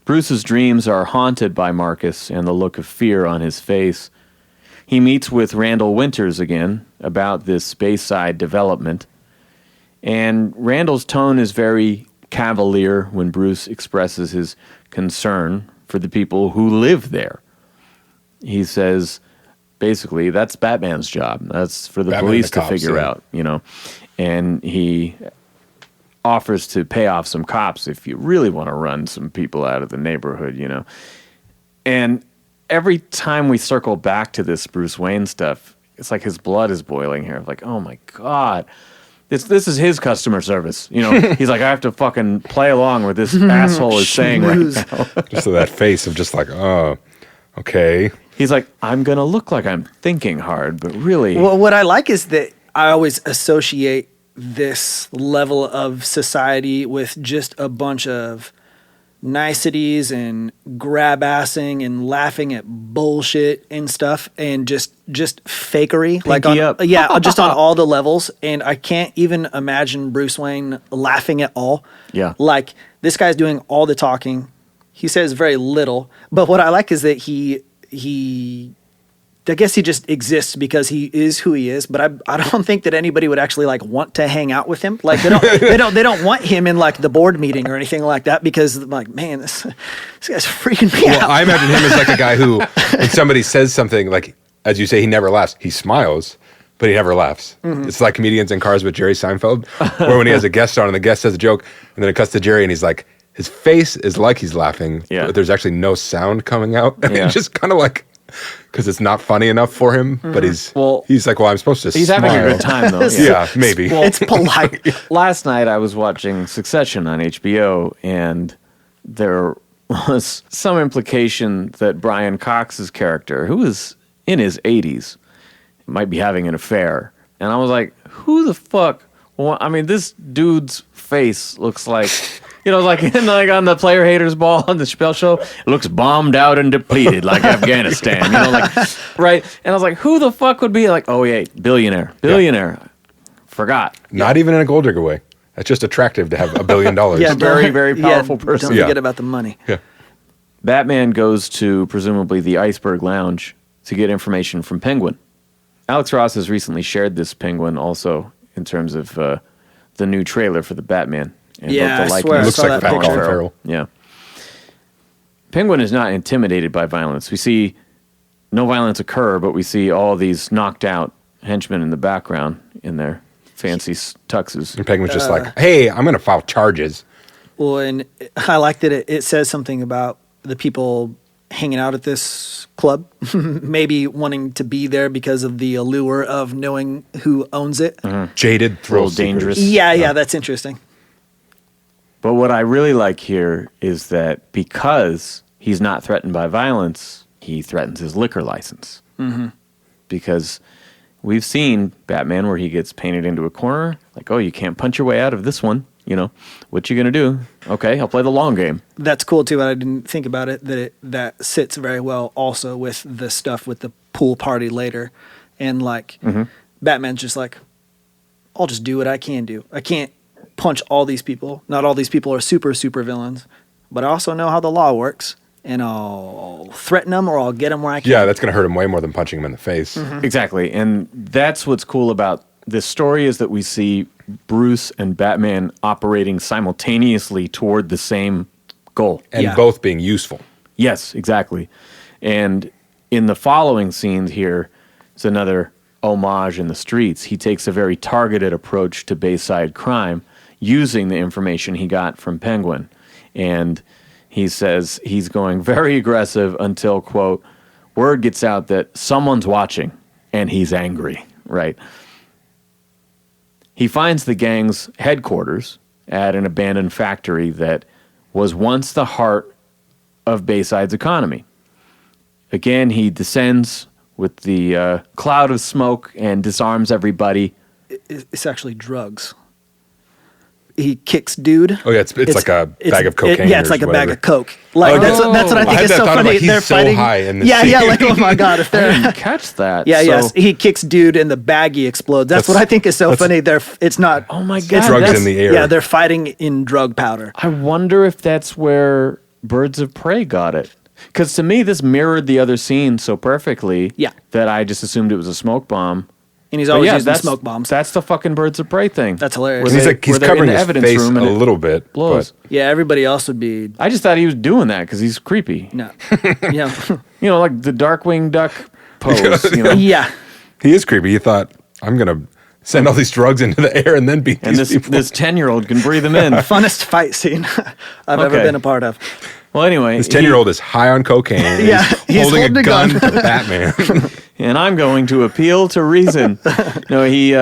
Bruce's dreams are haunted by Marcus and the look of fear on his face. He meets with Randall Winters again about this Bayside development. And Randall's tone is very cavalier when Bruce expresses his concern for the people who live there. He says, basically, that's Batman's job. That's for the police to figure out, And he offers to pay off some cops if you really want to run some people out of the neighborhood, And every time we circle back to this Bruce Wayne stuff, it's like his blood is boiling here. Like, oh my God, this is his customer service. He's like, I have to fucking play along with this asshole is saying right now. Just that face of just like, oh, okay. He's like, I'm going to look like I'm thinking hard, but really. Well, what I like is that I always associate this level of society with just a bunch of niceties and grab-assing and laughing at bullshit and stuff and just fakery. Just on all the levels. And I can't even imagine Bruce Wayne laughing at all. Yeah. Like, this guy's doing all the talking. He says very little. But what I like is that he I guess he just exists because he is who he is, but I don't think that anybody would actually like want to hang out with him. Like they don't want him in like the board meeting or anything like that because like, man, this guy's freaking me out. Well, I imagine him as like a guy who, when somebody says something, like, as you say, he never laughs. He smiles, but he never laughs. Mm-hmm. It's like Comedians in Cars with Jerry Seinfeld, where when he has a guest on and the guest says a joke, and then it cuts to Jerry and he's like, his face is like he's laughing, but there's actually no sound coming out. And it's just kind of like, because it's not funny enough for him, but he's like, well, I'm supposed to He's smile. having a good time, though. Yeah, maybe. Well, it's polite. Last night, I was watching Succession on HBO, and there was some implication that Brian Cox's character, who is in his 80s, might be having an affair. And I was like, who the fuck? Well, I mean, this dude's face looks like... like on the Player Haters Ball on the Chappelle Show, it looks bombed out and depleted like Afghanistan. Right? And I was like, who the fuck would be like, oh yeah, billionaire. Yeah. Forgot. Not even in a gold digger way. That's just attractive to have $1 billion. Yeah, very, very powerful person. Don't forget about the money. Yeah. Batman goes to presumably the Iceberg Lounge to get information from Penguin. Alex Ross has recently shared this Penguin also in terms of the new trailer for the Batman. And I swear it looks like Colin Farrell. Yeah. Penguin is not intimidated by violence. We see no violence occur, but we see all these knocked out henchmen in the background in their fancy tuxes. And Penguin's just like, hey, I'm going to file charges. Well, and I like that it says something about the people hanging out at this club, maybe wanting to be there because of the allure of knowing who owns it. Mm-hmm. Jaded, thrill dangerous. Yeah, that's interesting. But what I really like here is that because he's not threatened by violence, he threatens his liquor license. Mm-hmm. Because we've seen Batman where he gets painted into a corner, like, oh, you can't punch your way out of this one. You know, what you gonna do? Okay, I'll play the long game. That's cool too, but I didn't think about it. That sits very well also with the stuff with the pool party later, and like Batman's just like, I'll just do what I can do. I can't punch all these people. Not all these people are super villains, but I also know how the law works, and I'll threaten them or I'll get them where I can. Yeah, that's gonna hurt him way more than punching him in the face. Exactly, and that's what's cool about this story is that we see Bruce and Batman operating simultaneously toward the same goal. And both being useful. Yes, exactly. And in the following scenes here, it's another homage in the streets. He takes a very targeted approach to Bayside crime using the information he got from Penguin. And he says he's going very aggressive until, quote, word gets out that someone's watching and he's angry, right? He finds the gang's headquarters at an abandoned factory that was once the heart of Bayside's economy. Again, he descends with the cloud of smoke and disarms everybody. It's actually drugs. He kicks dude. Oh yeah, it's like a bag of cocaine. It's like a bag of coke. Like that's what I think is so funny. Like they're so fighting. High in the scene. Like oh my god, if they're I didn't catch that. Yes, he kicks dude and the baggie explodes. That's what I think is so funny. It's not. Oh my god, drugs in the air. Yeah, they're fighting in drug powder. I wonder if that's where Birds of Prey got it. Because to me, this mirrored the other scene so perfectly. That I just assumed it was a smoke bomb. And he's always using smoke bombs. That's the fucking Birds of Prey thing. That's hilarious. He's covering his face a little bit. Blows. Yeah, everybody else would be. I just thought he was doing that because he's creepy. No. Yeah. You know, like the Darkwing Duck pose. You know? Yeah. He is creepy. He thought, I'm going to send all these drugs into the air and then beat these people. This 10-year-old can breathe them in. Funnest fight scene I've ever been a part of. Well, anyway. This 10-year-old is high on cocaine. He's holding a gun to Batman. And I'm going to appeal to reason. No, he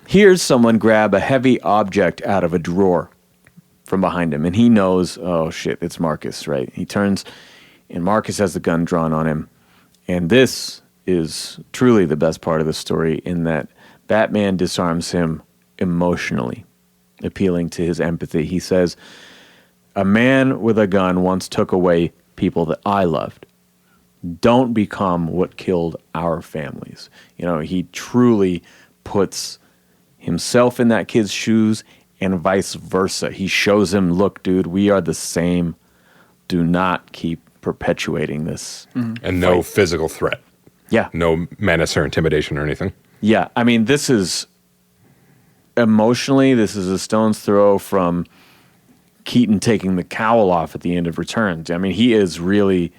hears someone grab a heavy object out of a drawer from behind him. And he knows, oh, shit, it's Marcus, right? He turns, and Marcus has the gun drawn on him. And this is truly the best part of the story in that Batman disarms him emotionally, appealing to his empathy. He says, a man with a gun once took away people that I loved. Don't become what killed our families. You know, he truly puts himself in that kid's shoes and vice versa. He shows him, look, dude, we are the same. Do not keep perpetuating this. And no physical threat. Yeah. No menace or intimidation or anything. Yeah. I mean, this is emotionally, this is a stone's throw from Keaton taking the cowl off at the end of Returns. I mean, he is really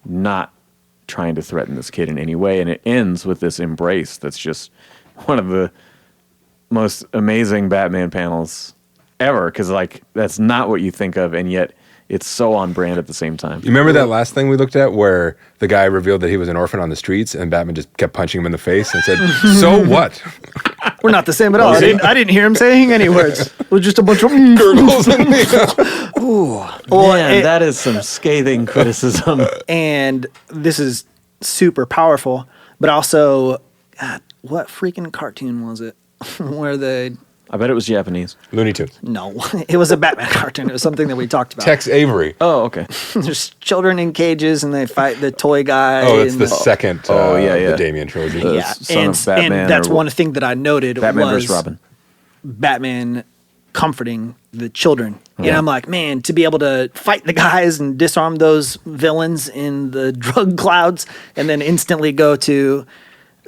not trying to threaten this kid in any way, and it ends with this embrace that's just one of the most amazing Batman panels ever, because like that's not what you think of, and yet it's so on brand at the same time. You remember that last thing we looked at where the guy revealed that he was an orphan on the streets and Batman just kept punching him in the face and said, so what? We're not the same at all. I didn't hear him saying any words. It was just a bunch of gurgles. Ooh. Man, that is some scathing criticism. And this is super powerful, but also, God, what freaking cartoon was it? Where they... I bet it was Japanese. Looney Tunes. No, it was a Batman cartoon. It was something that we talked about. Tex Avery. Oh, okay. There's children in cages and they fight the toy guy. Oh, it's the second the Damien trilogy. Yeah, Son of Batman, and that's one thing that I noted Batman was vs. Robin. Batman comforting the children. And I'm like, man, to be able to fight the guys and disarm those villains in the drug clouds and then instantly go to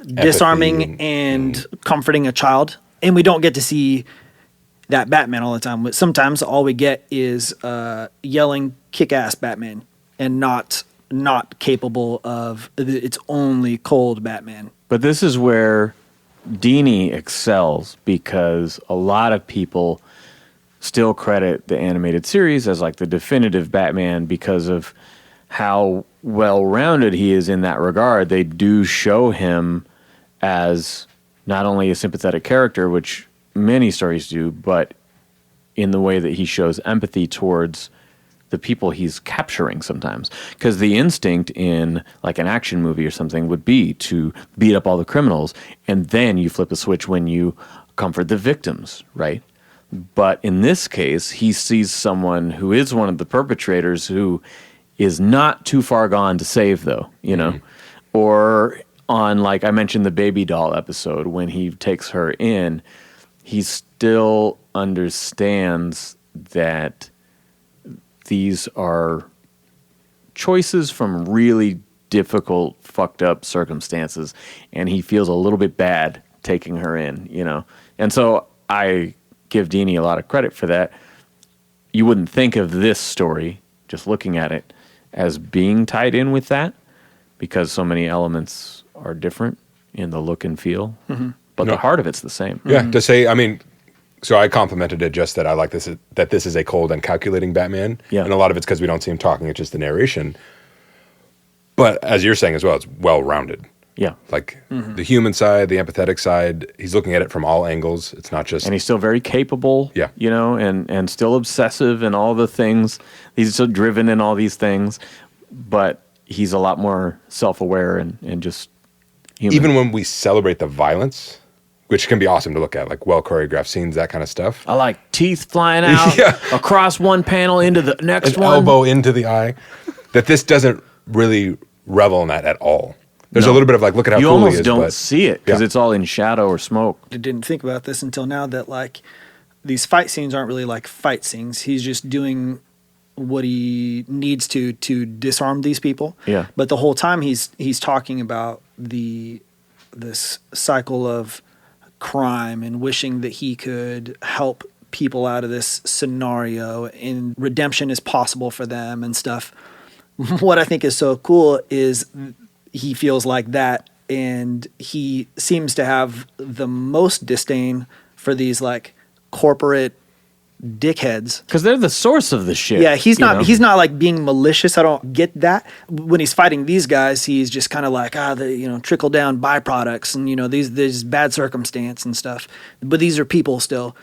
disarming and comforting a child. And we don't get to see that Batman all the time. Sometimes all we get is yelling kick-ass Batman and not capable of it's only cold Batman. But this is where Dini excels, because a lot of people still credit the animated series as like the definitive Batman because of how well-rounded he is in that regard. They do show him as not only a sympathetic character, which many stories do, but in the way that he shows empathy towards the the people he's capturing sometimes. Because the instinct in like an action movie or something would be to beat up all the criminals, and then you flip a switch when you comfort the victims, right? But in this case, he sees someone who is one of the perpetrators who is not too far gone to save, though, you know? Or on, like I mentioned, the baby doll episode, when he takes her in, he still understands that these are choices from really difficult, fucked up circumstances, and he feels a little bit bad taking her in, you know? And so I give Dini a lot of credit for that. You wouldn't think of this story, just looking at it, as being tied in with that, because so many elements are different in the look and feel, but the heart of it's the same. Yeah, to say, I mean, so I complimented it just that I like this, that this is a cold and calculating Batman, and a lot of it's because we don't see him talking, it's just the narration. But as you're saying as well, it's well-rounded. Yeah. Like the human side, the empathetic side, he's looking at it from all angles. It's not just... And he's still very capable, you know, and still obsessive in all the things. He's so driven in all these things, but he's a lot more self-aware and just human. Even when we celebrate the violence, which can be awesome to look at, like well-choreographed scenes, that kind of stuff. I like teeth flying out across one panel into the next one. Elbow into the eye. That this doesn't really revel in that at all. There's a little bit of like, look at how you cool he almost is. don't see it because it's all in shadow or smoke. I didn't think about this until now that like these fight scenes aren't really like fight scenes. He's just doing what he needs to disarm these people. Yeah. But the whole time he's talking about this cycle of crime and wishing that he could help people out of this scenario and redemption is possible for them and stuff. What I think is so cool is he feels like that, and he seems to have the most disdain for these like corporate dickheads because they're the source of the shit. Yeah, he's not like being malicious. I don't get that. When he's fighting these guys, he's just kind of like the trickle down byproducts and these bad circumstance and stuff. But these are people still.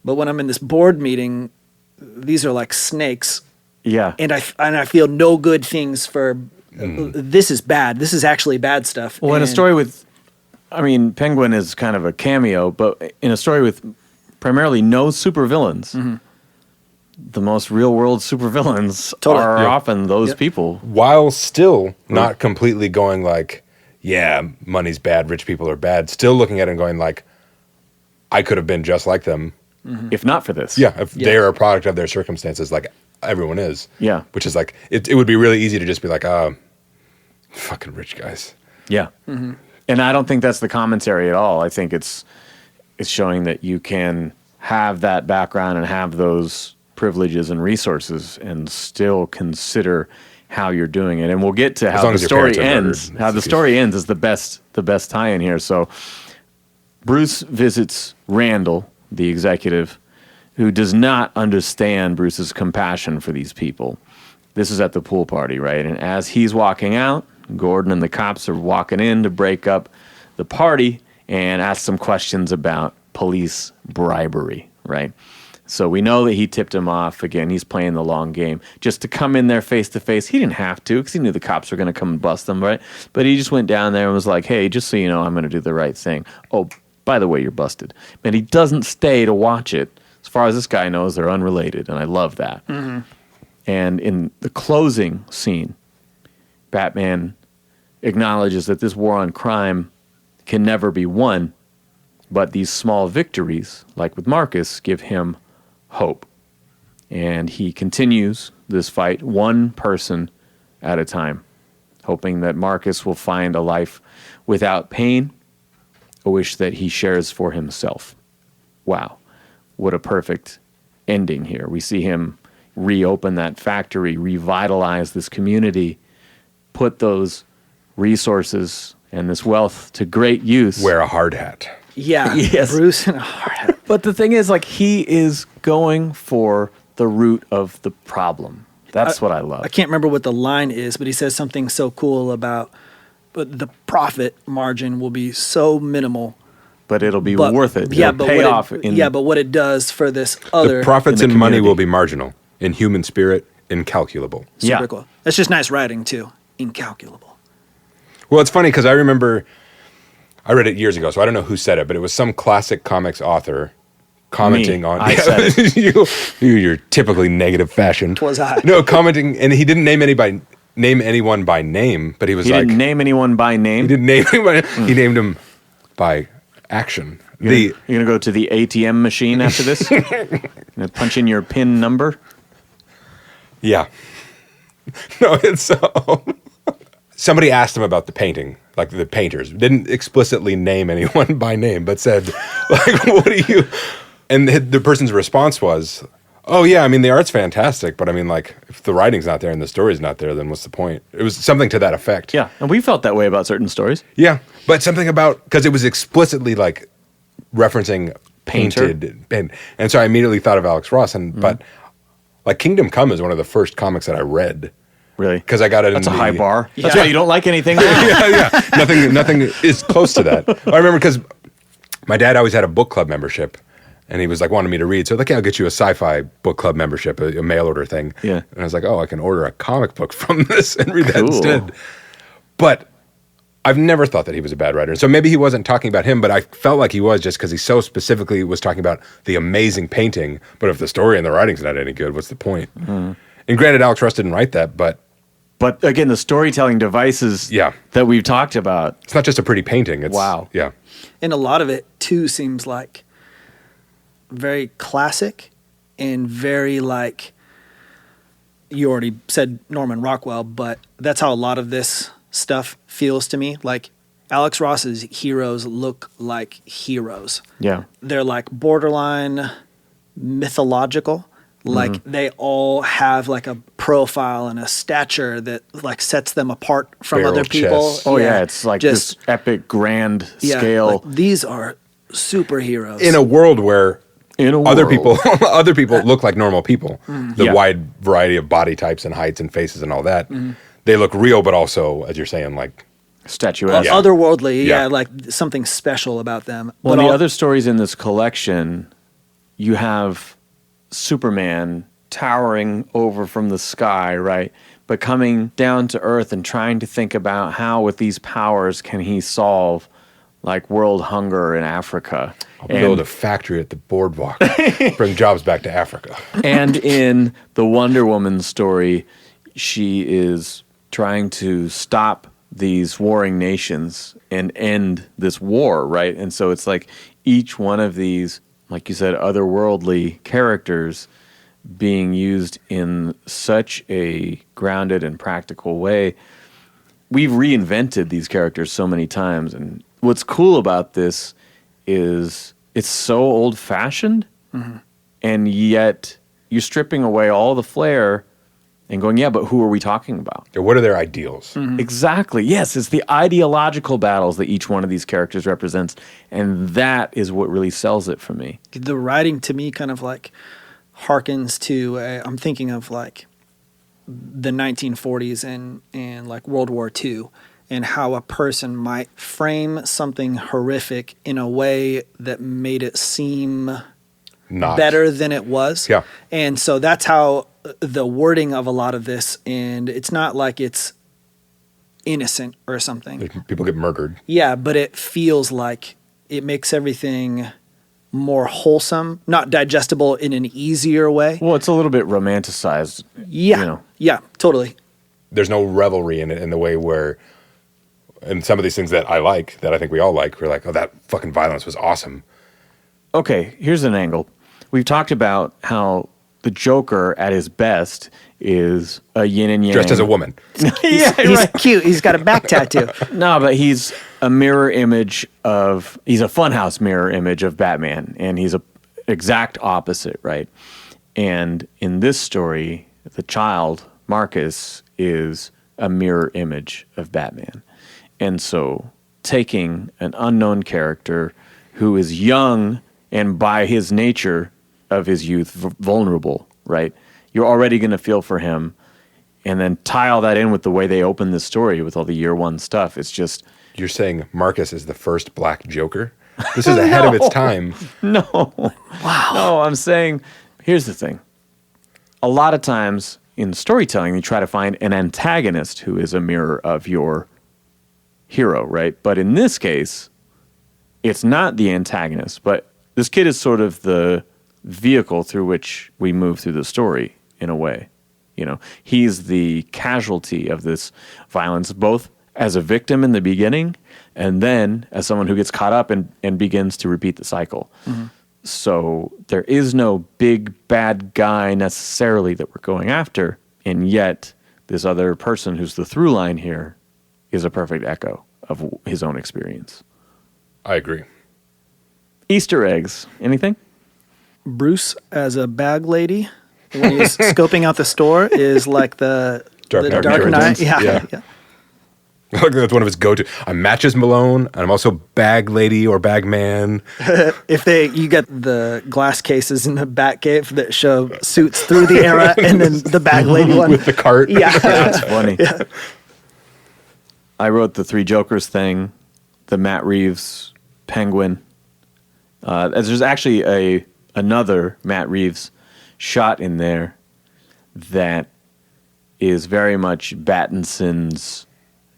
But when I'm in this board meeting, these are like snakes. Yeah, and I feel no good things for. This is bad. This is actually bad stuff. Well, in a story with, I mean, Penguin is kind of a cameo, but in a story with primarily no supervillains, the most real-world supervillains are often those people. While still not completely going like, yeah, money's bad, rich people are bad, still looking at it and going like, I could have been just like them. If not for this. Yeah, if they're a product of their circumstances, like everyone is. Yeah. Which is like, it would be really easy to just be like, fucking rich guys. Yeah. And I don't think that's the commentary at all. I think it's showing that you can have that background and have those privileges and resources and still consider how you're doing it. And we'll get to how the story ends. How the story ends is the best tie-in here. So Bruce visits Randall, the executive, who does not understand Bruce's compassion for these people. This is at the pool party, right? And as he's walking out, Gordon and the cops are walking in to break up the party and ask some questions about police bribery, right? So we know that he tipped him off. Again, he's playing the long game. Just to come in there face to face, he didn't have to because he knew the cops were going to come and bust him, right? But he just went down there and was like, hey, just so you know, I'm going to do the right thing. Oh, by the way, you're busted. And he doesn't stay to watch it. As far as this guy knows, they're unrelated, and I love that. And in the closing scene, Batman acknowledges that this war on crime can never be won, but these small victories, like with Marcus, give him hope. And he continues this fight one person at a time, hoping that Marcus will find a life without pain, a wish that he shares for himself. Wow, what a perfect ending here. We see him reopen that factory, revitalize this community, put those resources and this wealth to great use. Wear a hard hat. Yeah, yes. Bruce and a hard hat. But the thing is, like, he is going for the root of the problem. That's what I love. I can't remember what the line is, but he says something so cool about the profit margin will be so minimal. But it'll be worth it. Yeah, it'll but pay off. but what it does for this other... The profits and money will be marginal in human spirit incalculable. Super cool. That's just nice writing, too. Incalculable. Well, it's funny because I remember I read it years ago, so I don't know who said it, but it was some classic comics author commenting on I said it. you're typically negative fashion. Was I? No, commenting, and he didn't name anyone by name, but he was He like, didn't name anyone by name. he didn't name anybody. He named him by action. You're gonna go to the ATM machine after this? Gonna punch in your PIN number? Yeah. No, it's somebody asked him about the painting, like the painters. Didn't explicitly name anyone by name, but said, like, what do you... And the person's response was, oh, yeah, I mean, the art's fantastic, but I mean, like, if the writing's not there and the story's not there, then what's the point? It was something to that effect. Yeah, and we felt that way about certain stories. Yeah, but something about... Because it was explicitly, like, referencing painted. And so I immediately thought of Alex Ross, but, like, Kingdom Come is one of the first comics that I read. Really? Because I got it. That's a high bar. Yeah. That's why you don't like anything. yeah. Nothing is close to that. I remember because my dad always had a book club membership, and he was like wanting me to read. So like, yeah, I'll get you a sci-fi book club membership, a mail order thing. Yeah. And I was like, oh, I can order a comic book from this and read that Cool. instead. But I've never thought that he was a bad writer. So maybe he wasn't talking about him, but I felt like he was just because he so specifically was talking about the amazing painting. But if the story and the writing's not any good, what's the point? And granted, Alex Ross didn't write that, But again, the storytelling devices that we've talked about. It's not just a pretty painting. It's, wow. Yeah. And a lot of it, too, seems like very classic and very like, you already said Norman Rockwell, but that's how a lot of this stuff feels to me. Like Alex Ross's heroes look like heroes. Yeah. They're like borderline mythological. Like they all have like a profile and a stature that like sets them apart from Barrel other people. chest. Oh yeah, it's like just this epic grand scale. like, these are superheroes In a world where other world. people look like normal people. The wide variety of body types and heights and faces and all that. They look real, but also, as you're saying, like Statuesque. otherworldly. Yeah. Yeah, like something special about them. Well, but the other stories in this collection, you have Superman towering over from the sky, right? But coming down to earth and trying to think about how with these powers can he solve like world hunger in Africa. I'll build a factory at the boardwalk, bring jobs back to Africa. And in the Wonder Woman story, she is trying to stop these warring nations and end this war, right? And so it's like each one of these, like you said, otherworldly characters being used in such a grounded and practical way. We've reinvented these characters so many times, and what's cool about this is it's so old-fashioned, and yet you're stripping away all the flair and going, yeah, but who are we talking about? What are their ideals? Exactly. Yes, it's the ideological battles that each one of these characters represents, and that is what really sells it for me. the writing to me kind of like harkens to I'm thinking of like the 1940s and like World War II, and how a person might frame something horrific in a way that made it seem Not better than it was. Yeah. And so that's how the wording of a lot of this, and it's not like it's innocent or something. People get murdered. Yeah, but it feels like it makes everything more wholesome, not digestible in an easier way. Well, it's a little bit romanticized. Yeah. You know. Yeah, totally. There's no revelry in it in the way where, and some of these things that I like, that I think we all like, we're like, oh, that fucking violence was awesome. Okay, here's an angle. We've talked about how the Joker at his best is a yin and yang. Dressed as a woman. Yeah, He's right. cute. He's got a back tattoo. No, but he's a mirror image he's a funhouse mirror image of Batman, and he's a exact opposite, right? And in this story, the child, Marcus, is a mirror image of Batman. And so taking an unknown character who is young and by his nature of his youth vulnerable, right? You're already going to feel for him, and then tie all that in with the way they open this story with all the year one stuff. It's just... You're saying Marcus is the first black Joker? This is ahead of its time. No. Wow. No, I'm saying, here's the thing. A lot of times in storytelling, you try to find an antagonist who is a mirror of your hero, right? But in this case, it's not the antagonist, but this kid is sort of the vehicle through which we move through the story in a way. You know, he's the casualty of this violence, both as a victim in the beginning and then as someone who gets caught up and begins to repeat the cycle. Mm-hmm. So there is no big bad guy necessarily that we're going after, and yet this other person who's the through line here is a perfect echo of his own experience. I agree. Easter eggs, anything? Bruce as a bag lady when he's scoping out the store is like the Dark Knight. Yeah. Like that's one of his go-to. I'm Matches Malone, and I'm also Bag Lady or Bag Man. You get the glass cases in the Batcave that show suits through the era, and then the Bag Lady one with the cart. Yeah, that's funny. Yeah. I wrote the Three Jokers thing, the Matt Reeves Penguin. There's actually another Matt Reeves shot in there that is very much Battinson's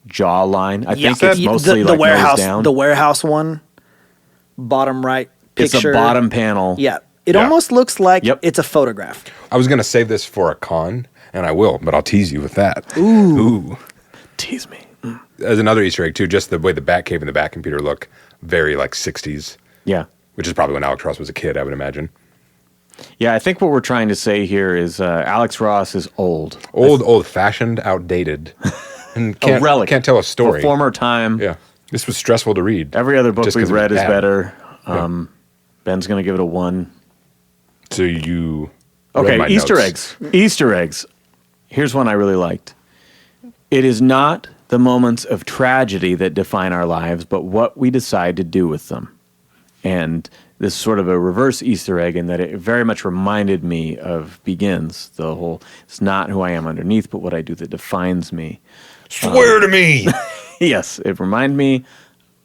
jawline. I think it's mostly the like warehouse, nose down. the warehouse one, bottom right picture. It's a bottom panel. Yeah, it almost looks like it's a photograph. I was going to save this for a con, and I will, but I'll tease you with that. Ooh. Tease me. As another Easter egg, too, just the way the Batcave and the Batcomputer look, very like 60s. Yeah. Which is probably when Alex Ross was a kid, I would imagine. Yeah, I think what we're trying to say here is Alex Ross is old. Old-fashioned, outdated. And a relic. Can't tell a story. A former time. Yeah. This was stressful to read. Every other book we've read is better. Yeah. Ben's going to give it a 1. So you... Okay, Easter eggs. Easter eggs. Here's one I really liked. It is not the moments of tragedy that define our lives, but what we decide to do with them. And this is sort of a reverse Easter egg in that it very much reminded me of Begins. The whole, it's not who I am underneath, but what I do that defines me. Swear to me! Yes, it reminded me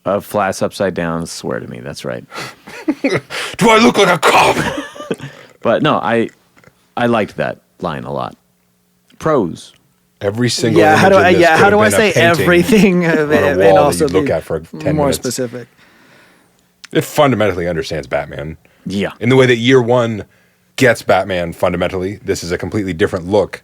of Flats Upside Down. Swear to me, that's right. Do I look like a cop? But no, I liked that line a lot. Prose. Every single how do I say everything and also look at for 10 more minutes. specific? It fundamentally understands Batman. Yeah. In the way that Year One gets Batman fundamentally, this is a completely different look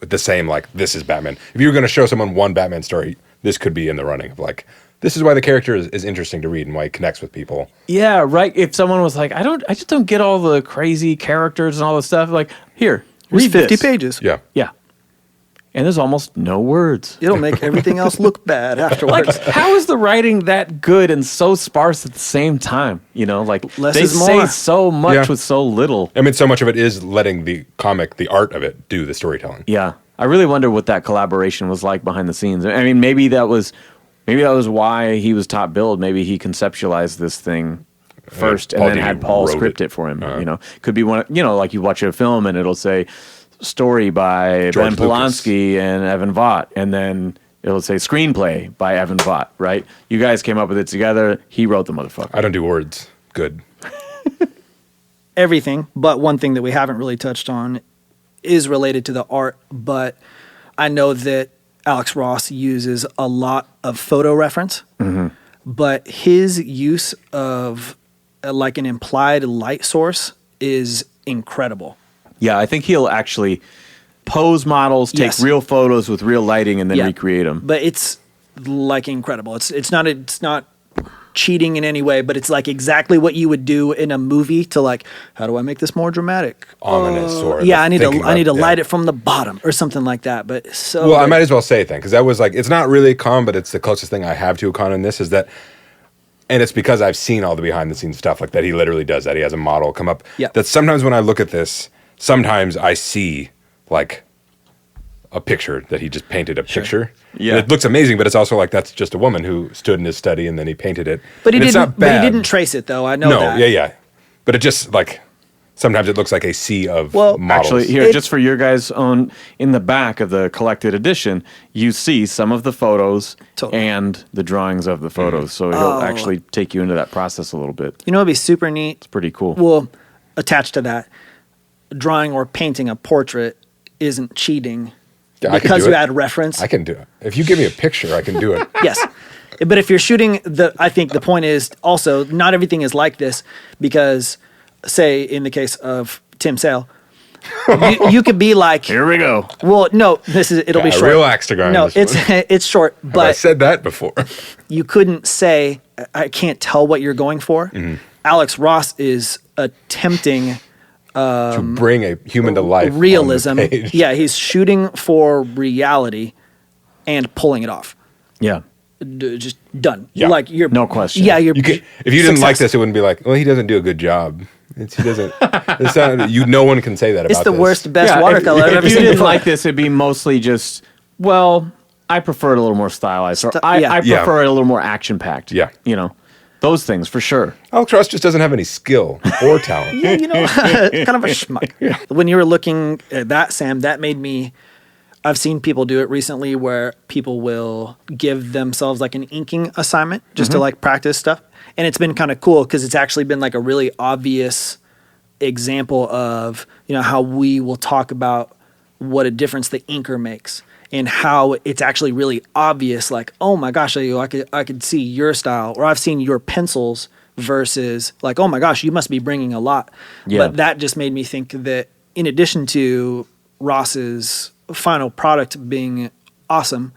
with the same, like, this is Batman. If you were going to show someone one Batman story, this could be in the running of, like, this is why the character is interesting to read and why he connects with people. Yeah, right. If someone was like, I just don't get all the crazy characters and all this stuff, like, here's read 50 pages. Yeah. Yeah. And there's almost no words. It'll make everything else look bad afterwards. Like, how is the writing that good and so sparse at the same time? You know, like, less they is say more. so much with so little. I mean, so much of it is letting the comic, the art of it, do the storytelling. Yeah. I really wonder what that collaboration was like behind the scenes. I mean, maybe that was why he was top billed. Maybe he conceptualized this thing first and then had Paul script it for him. You know, could be one, you know, like you watch a film and it'll say, story by George Ben Polanski and Evan Vaught, and then it'll say screenplay by Evan Vaught, right? You guys came up with it together. He wrote the motherfucker. I don't do words. Good. Everything, but one thing that we haven't really touched on is related to the art, but I know that Alex Ross uses a lot of photo reference, but his use of like an implied light source is incredible. Yeah, I think he'll actually pose models, take real photos with real lighting, and then recreate them. But it's like incredible. It's not cheating in any way, but it's like exactly what you would do in a movie to like, how do I make this more dramatic? Ominous or I need to light it from the bottom or something like that. But I might as well say it then, because that was like, it's not really a con, but it's the closest thing I have to a con in this is that. And it's because I've seen all the behind the scenes stuff like that. He literally does that. He has a model come up. Yeah. That sometimes when I look at this, sometimes I see like a picture that he just painted a picture. Yeah. And it looks amazing, but it's also like that's just a woman who stood in his study and then he painted it. But he and didn't. It's not bad. But he didn't trace it though. I know that. Yeah. But it just like sometimes it looks like a sea of models. Actually, here, just for your guys' own, in the back of the collected edition, you see some of the photos and the drawings of the photos. So it'll actually take you into that process a little bit. You know, it'd be super neat. It's pretty cool. Well, attached to that, drawing or painting a portrait isn't cheating Yeah, because you add reference. I can do it. If you give me a picture, I can do it. Yes. But if you're shooting I think the point is also not everything is like this because, say, in the case of Tim Sale, you could be like, here we go. Well, no, it'll be short. Relax to grind. No, it's short, but I said that before. You couldn't say, I can't tell what you're going for. Mm-hmm. Alex Ross is attempting to bring a human to life. Realism. Yeah, he's shooting for reality and pulling it off. Yeah. Just done. Yeah. Like you're no question. Yeah, if you didn't like this, it wouldn't be like, well, he doesn't do a good job. He doesn't. No one can say that about. It's the this. worst, best watercolor I've ever If you seen didn't before. like this, it'd be mostly just, well, I prefer it a little more stylized. Or I prefer it a little more action packed. Yeah. You know, those things for sure. Alex Ross just doesn't have any skill or talent. Yeah, you know, kind of a schmuck. Yeah. When you were looking at that, Sam, that made me. I've seen people do it recently where people will give themselves like an inking assignment just to like practice stuff. And it's been kind of cool because it's actually been like a really obvious example of, you know, how we will talk about what a difference the inker makes and how it's actually really obvious. Like, oh my gosh, I could see your style, or I've seen your pencils versus like, oh my gosh, you must be bringing a lot. Yeah. But that just made me think that in addition to Ross's final product being awesome,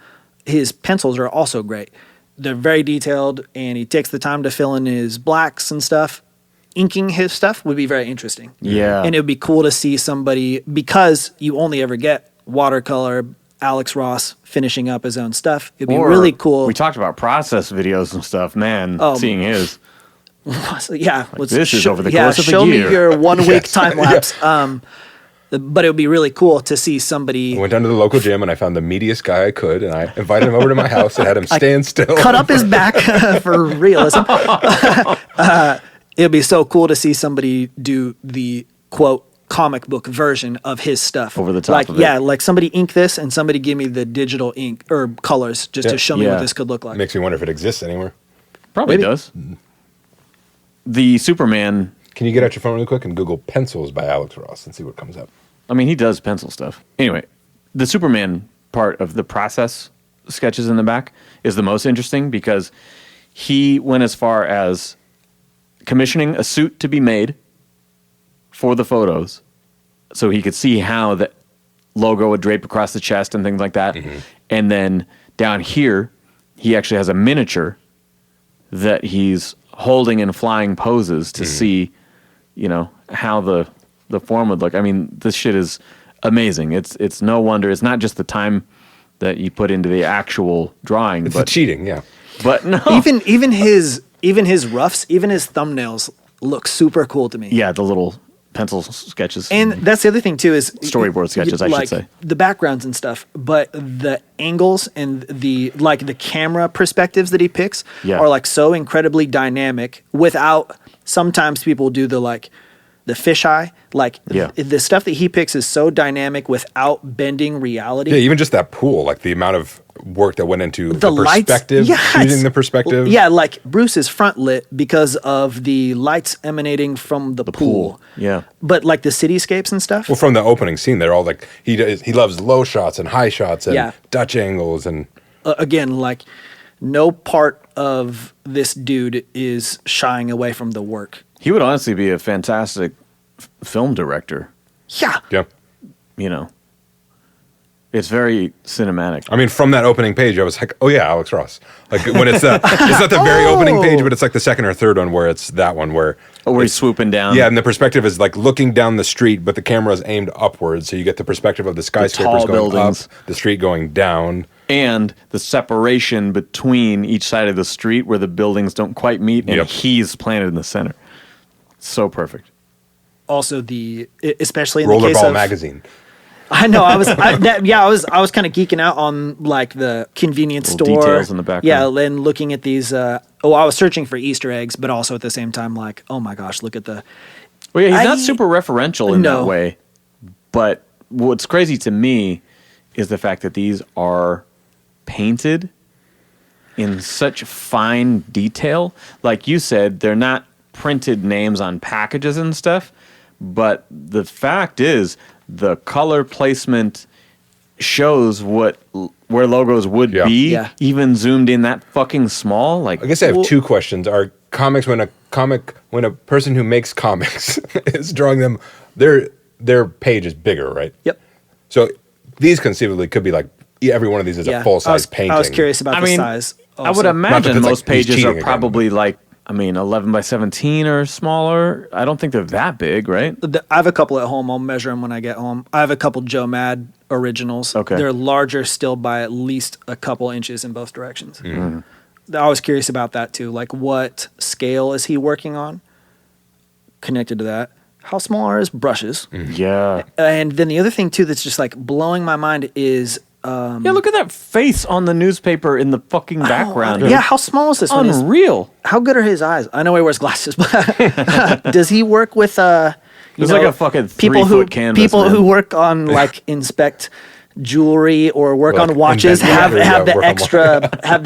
his pencils are also great. They're very detailed, and he takes the time to fill in his blacks and stuff. Inking his stuff would be very interesting. Yeah. And it would be cool to see somebody, because you only ever get watercolor, Alex Ross finishing up his own stuff. It'd be really cool. We talked about process videos and stuff, man, seeing his. Yeah. Like, this is over the course of a year. Show me your 1 week time lapse. But it would be really cool to see somebody. I went down to the local gym and I found the meatiest guy I could, and I invited him over to my house and had him stand still. Cut up his back for realism. It would be so cool to see somebody do the quote comic book version of his stuff over the top of it. Yeah, like somebody ink this and somebody give me the digital ink or colors just to show me what this could look like. Makes me wonder if it exists anywhere. Probably does. The Superman. Can you get out your phone really quick and Google pencils by Alex Ross and see what comes up? I mean, he does pencil stuff. Anyway, the Superman part of the process sketches in the back is the most interesting because he went as far as commissioning a suit to be made for the photos so he could see how the logo would drape across the chest and things like that. Mm-hmm. And then down here, he actually has a miniature that he's holding in flying poses to see, you know, how the form would look. I mean, this shit is amazing. It's no wonder. It's not just the time that you put into the actual drawing. It's the cheating, yeah. But no. Even his roughs, even his thumbnails look super cool to me. Yeah, the little pencil sketches. And that's the other thing too is storyboard sketches, I should say. The backgrounds and stuff, but the angles and the camera perspectives that he picks are like so incredibly dynamic without. Sometimes people do the fisheye, the stuff that he picks is so dynamic without bending reality. Yeah, even just that pool, like the amount of work that went into the perspective, lights, choosing the perspective. Yeah, like Bruce is front lit because of the lights emanating from the pool. Yeah. But like the cityscapes and stuff. Well, from the opening scene, they're all like, he loves low shots and high shots and Dutch angles. And again, like no part of this dude is shying away from the work. He would honestly be a fantastic film director. Yeah. Yeah. You know, it's very cinematic. I mean, from that opening page, I was like, oh yeah, Alex Ross. Like when it's not the very opening page, but it's like the second or third one where it's that one where he's swooping down. Yeah, and the perspective is like looking down the street, but the camera is aimed upwards, so you get the perspective of the skyscrapers going buildings. Up, the street going down. And the separation between each side of the street where the buildings don't quite meet, and he's planted in the center. So perfect. Also, especially in the case Rollerball of magazine. I know. I was kind of geeking out on like the convenience store details in the background. Yeah, and looking at these. I was searching for Easter eggs, but also at the same time, like, oh my gosh, look at the. Well, yeah, he's not super referential in that way. But what's crazy to me is the fact that these are painted in such fine detail. Like you said, they're not printed names on packages and stuff, but the fact is the color placement shows where logos would be, even zoomed in that fucking small. Like, I guess I have two questions. Are comics when a person who makes comics is drawing them, their page is bigger, right? Yep. So these conceivably could be like every one of these is a full size painting. I was curious about the size. Also. I would imagine most like pages are probably again, 11 by 17 or smaller. I don't think they're that big, right? I have a couple at home. I'll measure them when I get home. I have a couple Joe Mad originals. Okay. They're larger still by at least a couple inches in both directions. Mm-hmm. I was curious about that too. Like, what scale is he working on? Connected to that. How small are his brushes? Yeah. And then the other thing too that's just like blowing my mind is... look at that face on the newspaper in the fucking background. Yeah, how small is this one? Unreal. How good are his eyes? I know he wears glasses, but does he work with it's like a fucking 3-foot canvas. People who work on inspect jewelry or work on watches have the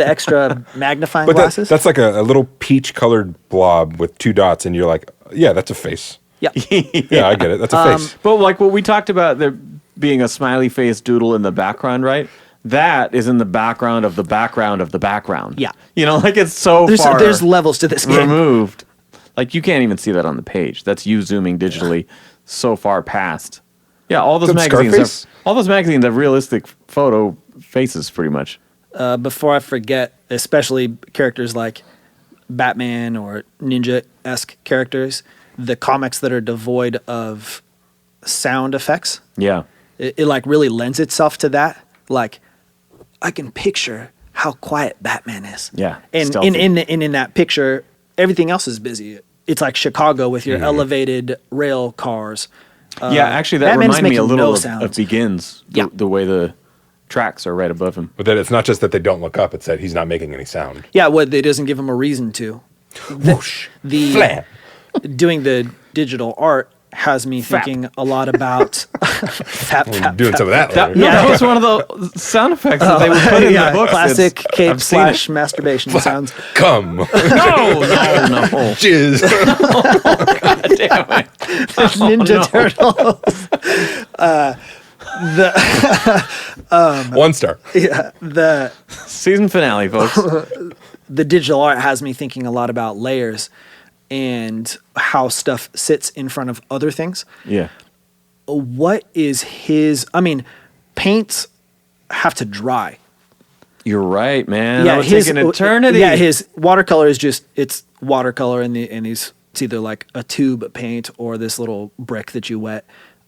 extra magnifying glasses. That's like a little peach colored blob with 2 dots, and you're like, yeah, that's a face. Yeah. Yeah, I get it. That's a face. But like what we talked about, there being a smiley face doodle in the background, right? That is in the background of the background of the background. Yeah. It's so far there's levels to this game. removed. Like, you can't even see that on the page. That's you zooming digitally so far past. Yeah, all those magazines have realistic photo faces pretty much. Before I forget, especially characters like Batman or Ninja-esque characters, the comics that are devoid of sound effects. Yeah. It like really lends itself to that. Like, I can picture how quiet Batman is. Yeah. And in that picture, everything else is busy. It's like Chicago with your elevated rail cars. Actually, that Batman reminded me a little no of Begins. The way the tracks are right above him. But then it's not just that they don't look up; it's that he's not making any sound. Yeah, it doesn't give him a reason to. Whoosh, flap. Doing the digital art has me thinking a lot about doing some of that later. That was one of the sound effects that they would put in the books. Classic cave / masturbation sounds. Come. No. Jizz. God damn it. Ninja Turtles. 1 star. Yeah, the season finale, folks. The digital art has me thinking a lot about layers and how stuff sits in front of other things. Yeah. What is paints have to dry. You're right, man. That would take an eternity. Yeah, his watercolor is it's watercolor and it's either like a tube paint or this little brick that you wet.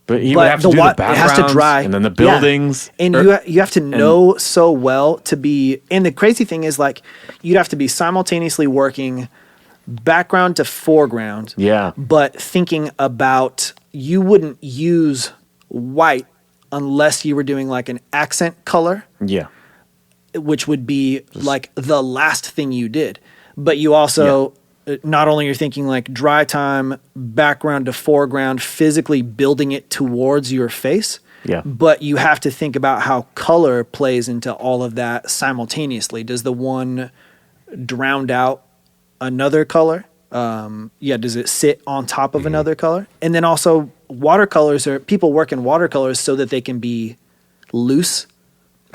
But he would have to do the backgrounds, it has to dry. And then the buildings. Yeah. And you have to know so well to be... And the crazy thing is, like, you'd have to be simultaneously working background to foreground. Yeah. But thinking about... You wouldn't use white unless you were doing, like, an accent color. Yeah. Which would be, like, the last thing you did. But you also... Yeah. Not only you're thinking like dry time, background to foreground, physically building it towards your face, but you have to think about how color plays into all of that simultaneously. Does the one drown out another color? Does it sit on top of another color? And then also people work in watercolors so that they can be loose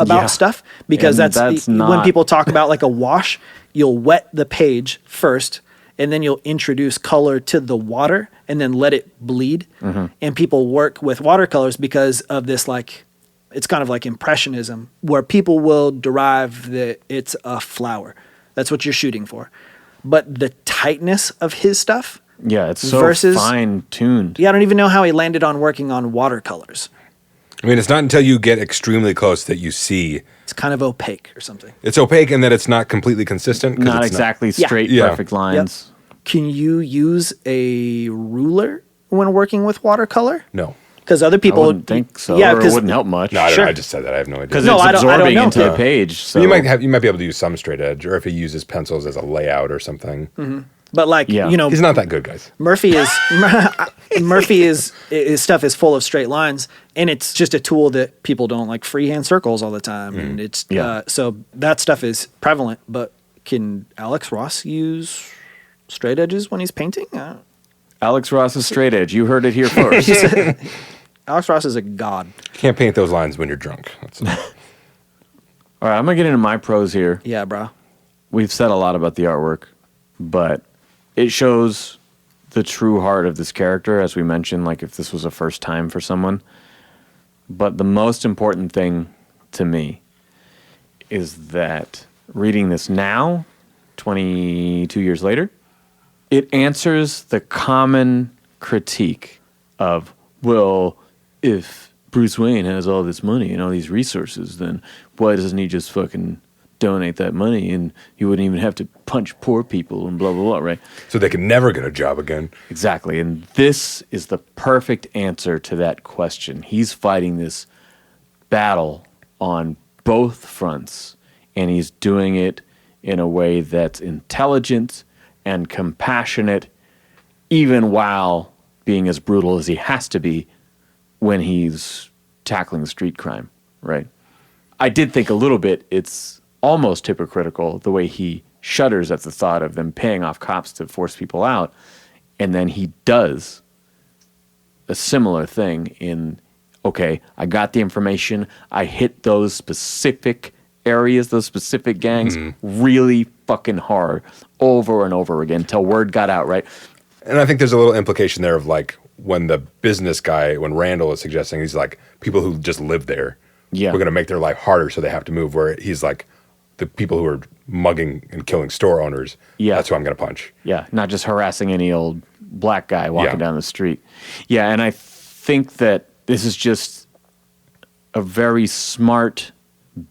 about stuff, because that's when people talk about like a wash, you'll wet the page first, and then you'll introduce color to the water and then let it bleed. Mm-hmm. And people work with watercolors because of this, like, it's kind of like impressionism, where people will derive that it's a flower. That's what you're shooting for. But the tightness of his stuff. Yeah, it's so fine-tuned. Yeah, I don't even know how he landed on working on watercolors. I mean, it's not until you get extremely close that you see... It's kind of opaque or something. It's opaque in that it's not completely consistent. Not exactly straight, perfect lines. Yep. Can you use a ruler when working with watercolor? No. Because other people... I wouldn't think so, or it wouldn't help much. No, I just said that. I have no idea. Because it's absorbing into a page. So. You might be able to use some straight edge, or if he uses pencils as a layout or something. Mm-hmm. But like, he's not that good, guys. Murphy's stuff is full of straight lines, and it's just a tool that people don't like freehand circles all the time, and it's so that stuff is prevalent. But can Alex Ross use straight edges when he's painting? Alex Ross is straight edge. You heard it here first. Alex Ross is a god. Can't paint those lines when you're drunk. All right, I'm going to get into my pros here. Yeah, bro. We've said a lot about the artwork, but it shows the true heart of this character, as we mentioned, like if this was a first time for someone. But the most important thing to me is that reading this now, 22 years later, it answers the common critique of, well, if Bruce Wayne has all this money and all these resources, then why doesn't he just fucking donate that money and he wouldn't even have to punch poor people and blah, blah, blah, right? So they can never get a job again. Exactly. And this is the perfect answer to that question. He's fighting this battle on both fronts, and he's doing it in a way that's intelligent and compassionate, even while being as brutal as he has to be when he's tackling street crime, right? I did think a little bit it's almost hypocritical the way he shudders at the thought of them paying off cops to force people out, and then he does a similar thing in, okay, I got the information, I hit those specific areas, those specific gangs really fucking hard over and over again until word got out, right? And I think there's a little implication there of like when the business guy, when Randall is suggesting, he's like, people who just live there, yeah, we're going to make their life harder so they have to move, where he's like, the people who are mugging and killing store owners, that's who I'm going to punch. Yeah, not just harassing any old black guy walking down the street. Yeah, and I think that this is just a very smart,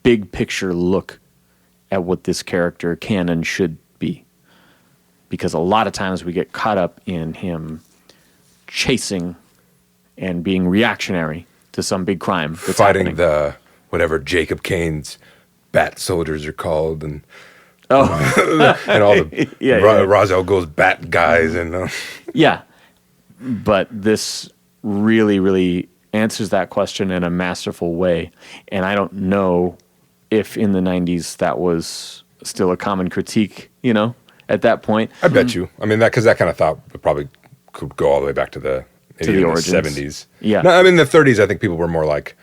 big picture look at what this character can and should be. Because a lot of times we get caught up in him chasing and being reactionary to some big crime that's fighting happening. the whatever Jacob Kane's bat soldiers are called, and and all the Ra's al Ghul's bat guys, and yeah. But this really, really answers that question in a masterful way, and I don't know if in the 90s that was still a common critique, you know, at that point. I bet you. I mean, because that kind of thought probably could go all the way back to the origins. 70s. Yeah. No, I mean, the 30s, I think people were more like,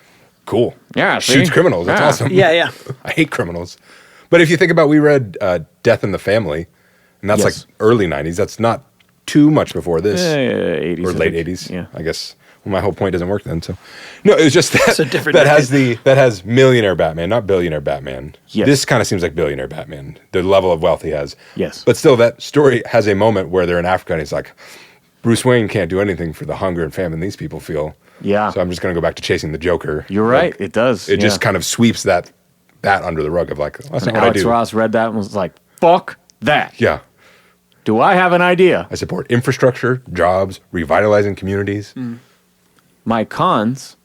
cool. Yeah, shoots criminals. That's awesome. Yeah. I hate criminals. But if you think about, we read Death in the Family, and that's like early 90s. That's not too much before this. 80s. Or late 80s. Yeah. I guess. Well, my whole point doesn't work then. So, no, it was just that, So different that has millionaire Batman, not billionaire Batman. Yes. This kind of seems like billionaire Batman, the level of wealth he has. Yes. But still, that story has a moment where they're in Africa, and he's like, Bruce Wayne can't do anything for the hunger and famine these people feel. Yeah. So I'm just going to go back to chasing the Joker. You're right. It does. It just kind of sweeps that under the rug of like, that's not what I Alex do. Ross read that and was like, fuck that. Yeah. Do I have an idea? I support infrastructure, jobs, revitalizing communities. My cons,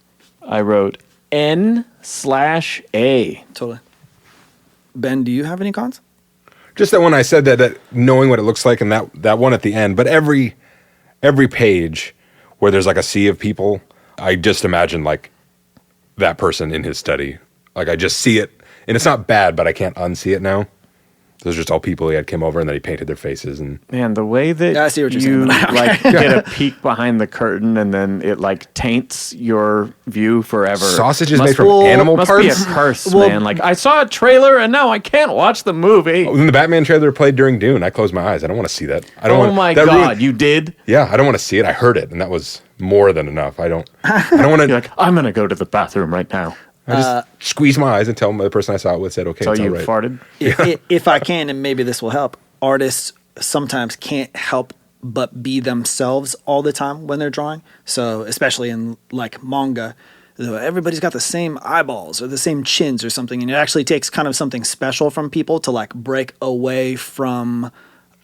I wrote N/A. Totally. Ben, do you have any cons? Just that when I said that knowing what it looks like, and that one at the end, but every page where there's like a sea of people, I just imagine like that person in his study. Like I just see it, and it's not bad, but I can't unsee it now. Those are just all people he had came over, and then he painted their faces. And man, the way that I see what you're you saying. like get a peek behind the curtain, and then it like taints your view forever. Sausages made from animal must parts? Be a curse, man. Like I saw a trailer, and now I can't watch the movie. When the Batman trailer played during Dune, I closed my eyes. I don't want to see that. I don't oh my god, you did? Yeah, I don't want to see it. I heard it, and that was more than enough. I don't want to. You're like, I'm gonna go to the bathroom right now. I just squeeze my eyes and tell the person I saw it with said, okay, So it's you all right. farted? If I can, and maybe this will help, artists sometimes can't help but be themselves all the time when they're drawing. So especially in like manga, everybody's got the same eyeballs or the same chins or something, and it actually takes kind of something special from people to like break away from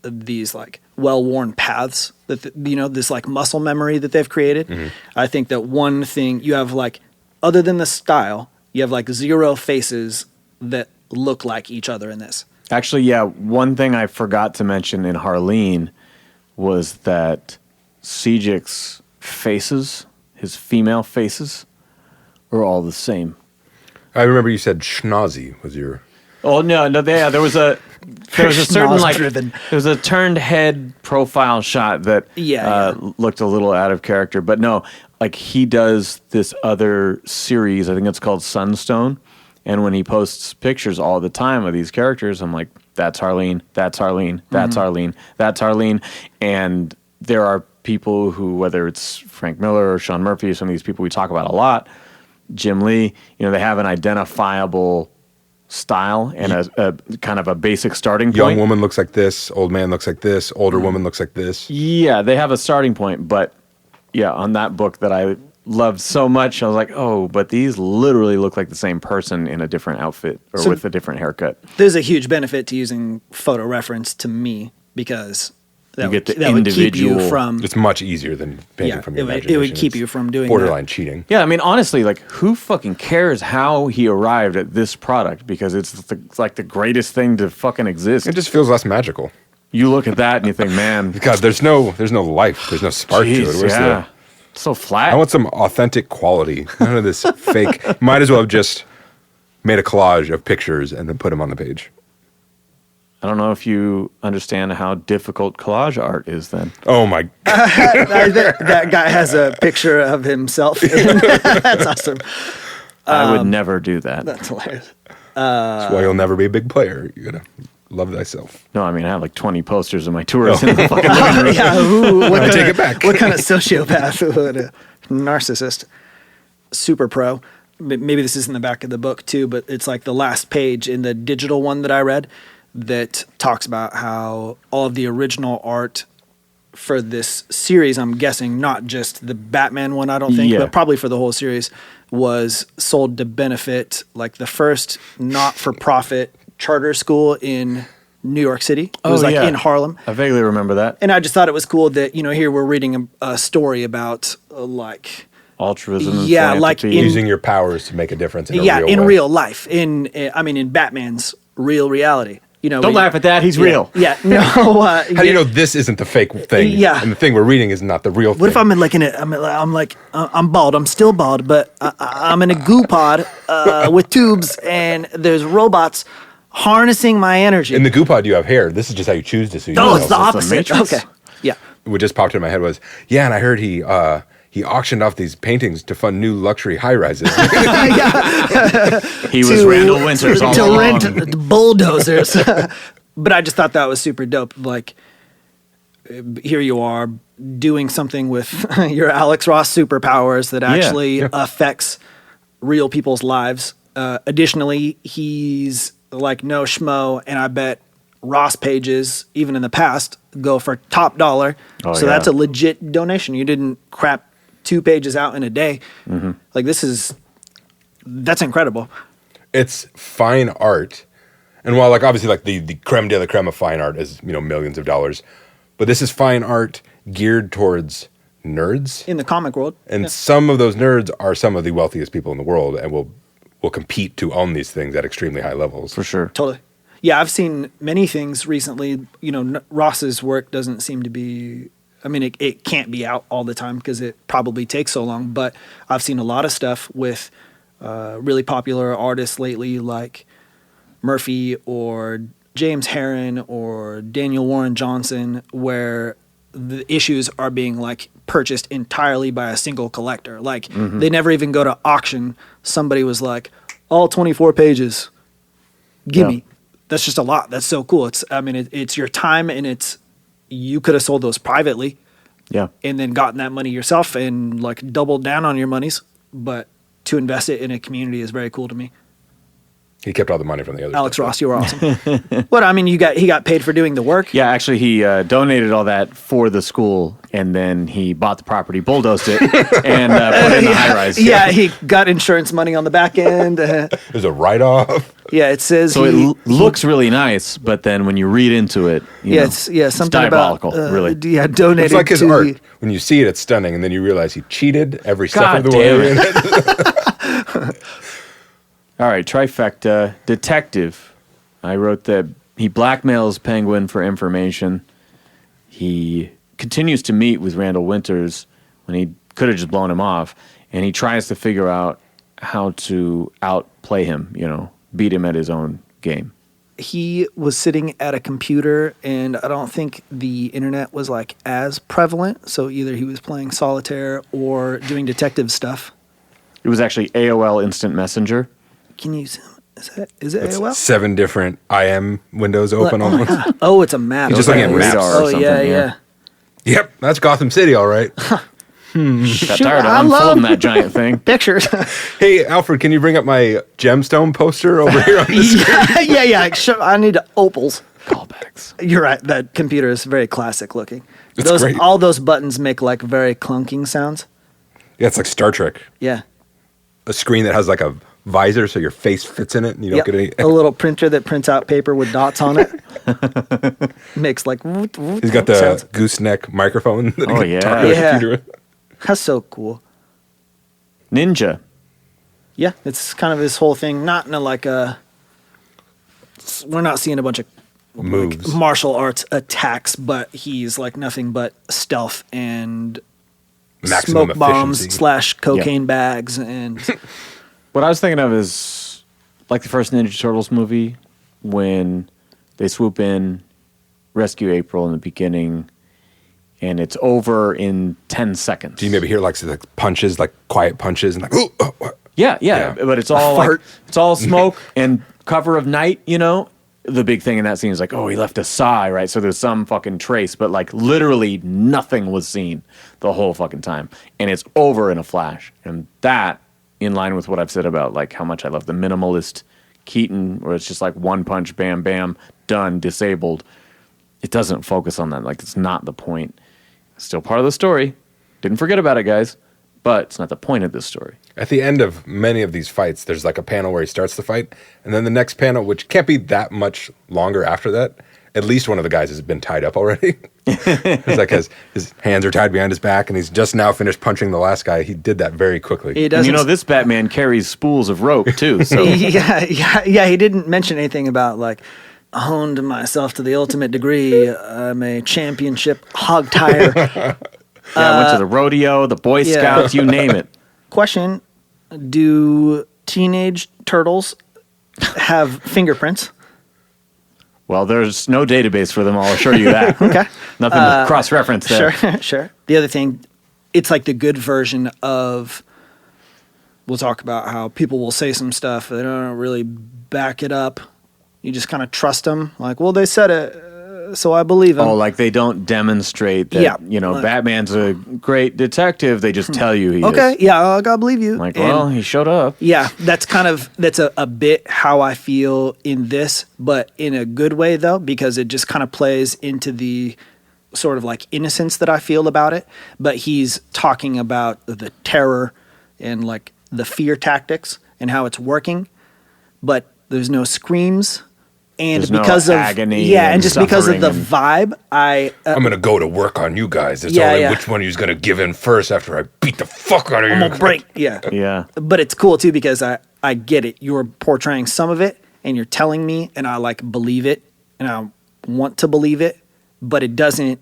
these like well-worn paths that this like muscle memory that they've created. I think that one thing you have, like, other than the style, you have like 0 faces that look like each other in this. Actually, yeah, one thing I forgot to mention in Harleen was that Sejik's faces, his female faces, are all the same. I remember you said Schnozzy was your... Oh, no, there was a... there was a certain like driven. there was a turned head profile shot that looked a little out of character, but no, like he does this other series. I think it's called Sunstone, and when he posts pictures all the time of these characters, I'm like, that's Harleen, that's Harleen, that's Harleen, that's Harleen, and there are people who, whether it's Frank Miller or Sean Murphy, some of these people we talk about a lot, Jim Lee, they have an identifiable style and a kind of a basic starting point. Young woman looks like this, old man looks like this, older woman looks like this. Yeah, they have a starting point, but on that book that I loved so much, I was like, oh, but these literally look like the same person in a different outfit or with a different haircut. There's a huge benefit to using photo reference to me because you get the individual. Would keep you from, it's much easier than painting from your imagination. It would keep you from doing borderline that. Cheating. Yeah, I mean, honestly, like, who fucking cares how he arrived at this product? Because it's like the greatest thing to fucking exist. It just feels less magical. You look at that and you think, man, God, there's no life. There's no spark to it. Where's it's so flat. I want some authentic quality. None of this fake. Might as well have just made a collage of pictures and then put them on the page. I don't know if you understand how difficult collage art is then. Oh my God. That guy has a picture of himself. That's awesome. I would never do that. That's hilarious. That's why you'll never be a big player. You gotta love thyself. No, I mean, I have like 20 posters of my tours in the fucking living room. Yeah, take it back. What kind of sociopath would narcissist? Super pro. Maybe this is in the back of the book too, but it's like the last page in the digital one that I read that talks about how all of the original art for this series, I'm guessing not just the Batman one, I don't think, but probably for the whole series, was sold to benefit like the first not-for-profit charter school in New York City. It was in Harlem. I vaguely remember that. And I just thought it was cool that, here we're reading a story about like altruism and like using your powers to make a difference in a real way. Real life. In Batman's real reality. Don't laugh at that. He's real. Yeah. No. How do you know this isn't the fake thing? Yeah. And the thing we're reading is not the real thing. What if I'm in like I'm bald. I'm still bald, but I'm in a goo pod with tubes, and there's robots harnessing my energy. In the goo pod, you have hair. This is just how you choose to see yourself. Oh, it's the opposite. Okay. Yeah. What just popped in my head was, and I heard he auctioned off these paintings to fund new luxury high rises. He was Randall Winters all along. To rent bulldozers. But I just thought that was super dope. Like, here you are doing something with your Alex Ross superpowers that actually affects real people's lives. Additionally, he's like no schmo, and I bet Ross pages, even in the past, go for top dollar. That's a legit donation. You didn't crap 2 pages out in a day. Like, that's incredible. It's fine art. And while, like, obviously, like, the creme de la creme of fine art is, millions of dollars, but this is fine art geared towards nerds. In the comic world. And some of those nerds are some of the wealthiest people in the world and will compete to own these things at extremely high levels. For sure. Totally. Yeah, I've seen many things recently. Ross's work doesn't seem to be... I mean, it can't be out all the time because it probably takes so long, but I've seen a lot of stuff with really popular artists lately like Murphy or James Herron or Daniel Warren Johnson, where the issues are being like purchased entirely by a single collector. Like they never even go to auction. Somebody was like, all 24 pages, gimme. That's just a lot. That's so cool. It's your time, and you could have sold those privately, and then gotten that money yourself and like doubled down on your monies. But to invest it in a community is very cool to me. He kept all the money from the other Alex stuff. Ross, you were awesome. What? I mean, he got paid for doing the work. Yeah, actually, he donated all that for the school, and then he bought the property, bulldozed it, and put it in the high rise. Yeah, he got insurance money on the back end. There's a write-off. Yeah, it says so. It looks really nice, but then when you read into it, something it's diabolical. Really, donated. It's like his art. When you see it, it's stunning, and then you realize he cheated every step of the way. All right, trifecta. Detective. I wrote that he blackmails Penguin for information. He continues to meet with Randall Winters when he could have just blown him off, and he tries to figure out how to outplay him, beat him at his own game. he was sitting at a computer, and I don't think the internet was like as prevalent. So either he was playing solitaire or doing detective stuff. It was actually AOL Instant Messenger. Can you? Is it AOL? 7 different IM windows open on one. Oh, it's a map. You're just looking at maps. Oh, yeah. Yep, that's Gotham City, all right. Got tired of unfolding that giant thing. Pictures. Hey, Alfred, can you bring up my gemstone poster over here on the screen? yeah. Sure, I need opals. Callbacks. You're right. That computer is very classic looking. It's great. All those buttons make like very clunking sounds. Yeah, it's like Star Trek. Yeah. A screen that has like a visor so your face fits in it and you don't get any... A little printer that prints out paper with dots on it. Makes like... He's got the sounds. gooseneck microphone that he Oh, can yeah. talk to the Yeah. computer with. That's so cool. Ninja. Yeah, it's kind of his whole thing. Not in a like a... We're not seeing a bunch of Moves. like martial arts attacks, but he's like nothing but stealth and Maximum smoke bombs efficiency. / cocaine bags and... What I was thinking of is like the first Ninja Turtles movie when they swoop in, rescue April in the beginning, and it's over in 10 seconds. Do you maybe hear like punches, like quiet punches, and like, ooh, oh, what? Yeah, but it's all like, it's all smoke and cover of night, you know? The big thing in that scene is like, oh, he left a sigh, right? So there's some fucking trace, but like literally nothing was seen the whole fucking time. And it's over in a flash. And that, in line with what I've said about like how much I love the minimalist Keaton, where it's just like one punch, bam, bam, done, disabled. It doesn't focus on that. Like, it's not the point. It's still part of the story. Didn't forget about it, guys. But it's not the point of this story. At the end of many of these fights, there's like a panel where he starts the fight, and then the next panel, which can't be that much longer after that, at least one of the guys has been tied up already. It's like his hands are tied behind his back, and he's just now finished punching the last guy. He did that very quickly. And you know, this Batman carries spools of rope, too. So yeah, he didn't mention anything about like, honed myself to the ultimate degree. I'm a championship hog tire. I went to the rodeo, the Boy Scouts, you name it. Question, do teenage turtles have fingerprints? Well, there's no database for them, I'll assure you that. Okay. Nothing to cross-reference there. Sure. The other thing, it's like the good version of, we'll talk about how people will say some stuff, they don't really back it up. You just kind of trust them. Like, well, they said it, so I believe them. Oh, like they don't demonstrate that, Batman's a great detective. They just tell you he is. Okay, yeah, I gotta believe you. Like, well, he showed up. Yeah, that's a bit how I feel in this, but in a good way, though, because it just kind of plays into the sort of like innocence that I feel about it. But he's talking about the terror and like the fear tactics and how it's working, but there's no screams. And There's because no of agony and just because of the suffering vibe, I'm gonna go to work on you guys. It's only which one of you's gonna give in first after I beat the fuck out of you. I'm gonna break. Yeah. Yeah. But it's cool too because I get it. You're portraying some of it and you're telling me and I like believe it and I want to believe it, but it doesn't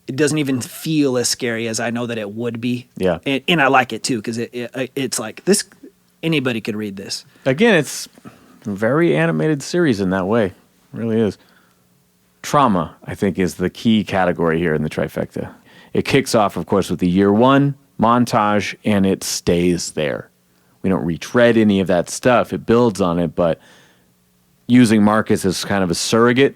even feel as scary as I know that it would be. Yeah. And I like it too because it's like this. Anybody could read this. Again, it's a very animated series in that way. It really is. Trauma, I think, is the key category here in the trifecta. It kicks off, of course, with the year one montage, and it stays there. We don't retread any of that stuff. It builds on it, but using Marcus as kind of a surrogate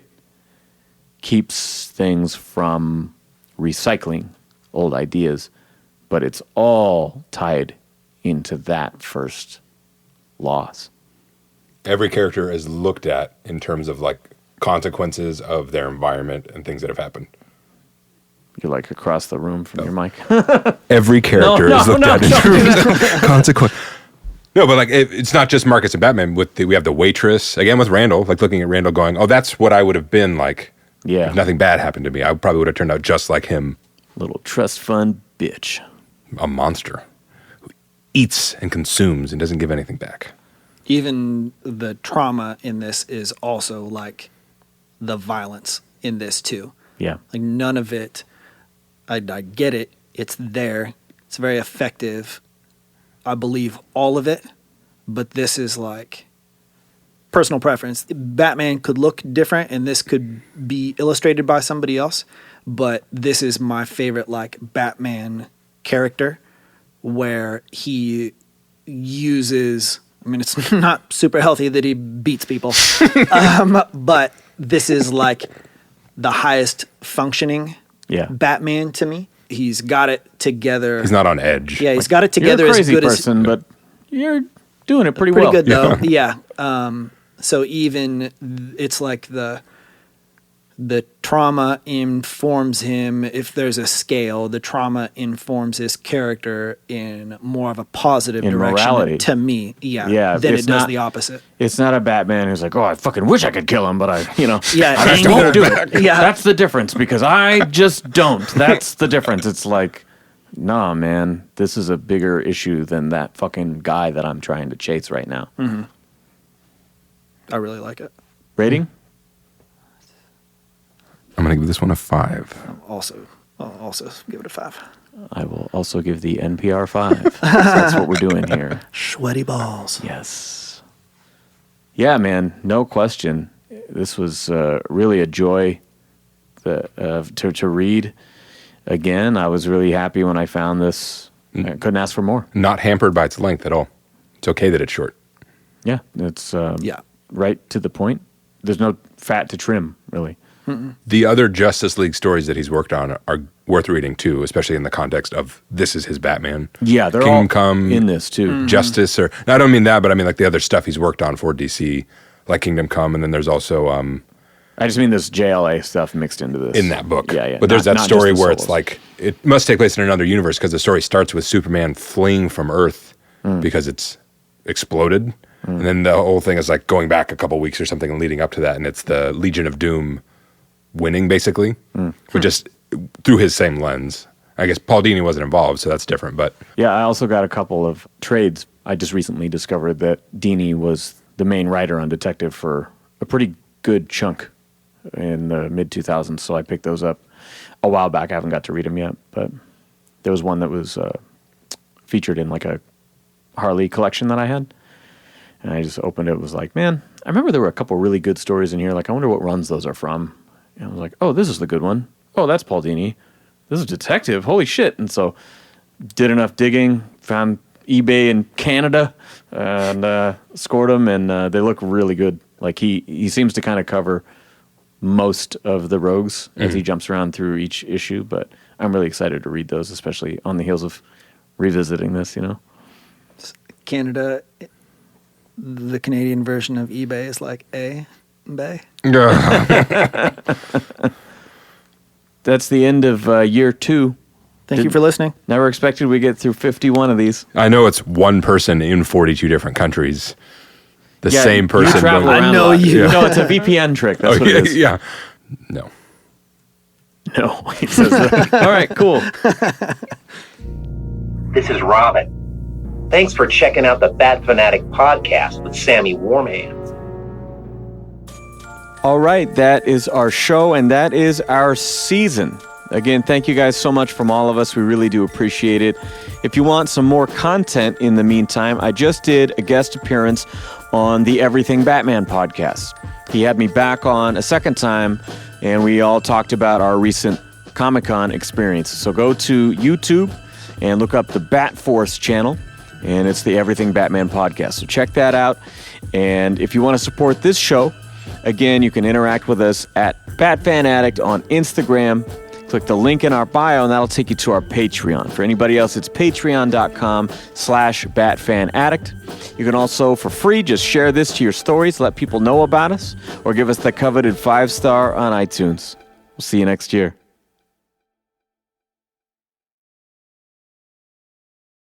keeps things from recycling old ideas, but it's all tied into that first loss. Every character is looked at in terms of like consequences of their environment and things that have happened. You're like across the room from your mic. Every character is looked at in terms of consequence. No, but like it's not just Marcus and Batman. We have the waitress again with Randall, like looking at Randall, going, "Oh, that's what I would have been like if nothing bad happened to me. I probably would have turned out just like him." Little trust fund bitch, a monster who eats and consumes and doesn't give anything back. Even the trauma in this is also like the violence in this too. Yeah, like none of it. I get it. It's there. It's very effective. I believe all of it, but this is like personal preference. Batman could look different, and this could be illustrated by somebody else, but this is my favorite like Batman character, where he uses. I mean, it's not super healthy that he beats people, but this is like the highest functioning Batman to me. He's got it together. He's not on edge. Yeah, he's got it together. You're a crazy as good person, but you're doing it pretty well. Pretty good though. Yeah. So even it's like the trauma informs him. If there's a scale, the trauma informs his character in more of a positive direction. Morality. To me, then it does the opposite. It's not a Batman who's like, oh, I fucking wish I could kill him, but I I won't do it. Yeah. That's the difference, because I just don't. That's the difference. It's like, nah, man, this is a bigger issue than that fucking guy that I'm trying to chase right now. Mm-hmm. I really like it. Rating? I'm going to give this one a 5. I'll also give it a 5. I will also give the NPR 5. That's what we're doing here. Sweaty balls. Yes. Yeah, man, no question. This was really a joy to read again. I was really happy when I found this. I couldn't ask for more. Not hampered by its length at all. It's okay that it's short. Yeah, it's right to the point. There's no fat to trim, really. Mm-mm. The other Justice League stories that he's worked on are worth reading too, especially in the context of this is his Batman. Yeah, they're Kingdom all Come, in this too. Mm-hmm. Justice, or I don't mean that, but I mean like the other stuff he's worked on for DC, like Kingdom Come, and then there's also I just mean this JLA stuff mixed into this in that book. Yeah. But there's that story where solos. it's like it must take place in another universe because the story starts with Superman fleeing from Earth because it's exploded, and then the whole thing is like going back a couple weeks or something and leading up to that, and it's the Legion of Doom winning basically, but just through his same lens. I guess Paul Dini wasn't involved, so that's different. But yeah, I also got a couple of trades. I just recently discovered that Dini was the main writer on Detective for a pretty good chunk in the mid-2000s, so I picked those up a while back. I haven't got to read them yet, but there was one that was featured in like a Harley collection that I had, and I just opened it. It was like, man, I remember there were a couple really good stories in here. Like, I wonder what runs those are from. And I was like, oh, this is the good one. Oh, that's Paul Dini. This is Detective. Holy shit. And so did enough digging, found eBay in Canada, and scored them, and they look really good. Like, he seems to kind of cover most of the rogues as he jumps around through each issue, but I'm really excited to read those, especially on the heels of revisiting this, Canada, the Canadian version of eBay is like Bay. That's the end of year 2. Thank you for listening. Never expected we'd get through 51 of these. I know it's one person in 42 different countries. The same person. You travel around. I know you. No, it's a VPN trick. That's what it is. Yeah. No. No. He says that. All right, cool. This is Robin. Thanks for checking out the Bat Fanatic podcast with Sammy Warm Hands. All right, that is our show, and that is our season. Again, thank you guys so much from all of us. We really do appreciate it. If you want some more content in the meantime, I just did a guest appearance on the Everything Batman podcast. He had me back on a second time, and we all talked about our recent Comic-Con experience. So go to YouTube and look up the Bat Force channel, and it's the Everything Batman podcast. So check that out. And if you want to support this show, again, you can interact with us at Bat Fan Addict on Instagram. Click the link in our bio, and that'll take you to our Patreon. For anybody else, it's patreon.com/BatFanAddict. You can also, for free, just share this to your stories, let people know about us, or give us the coveted 5-star on iTunes. We'll see you next year.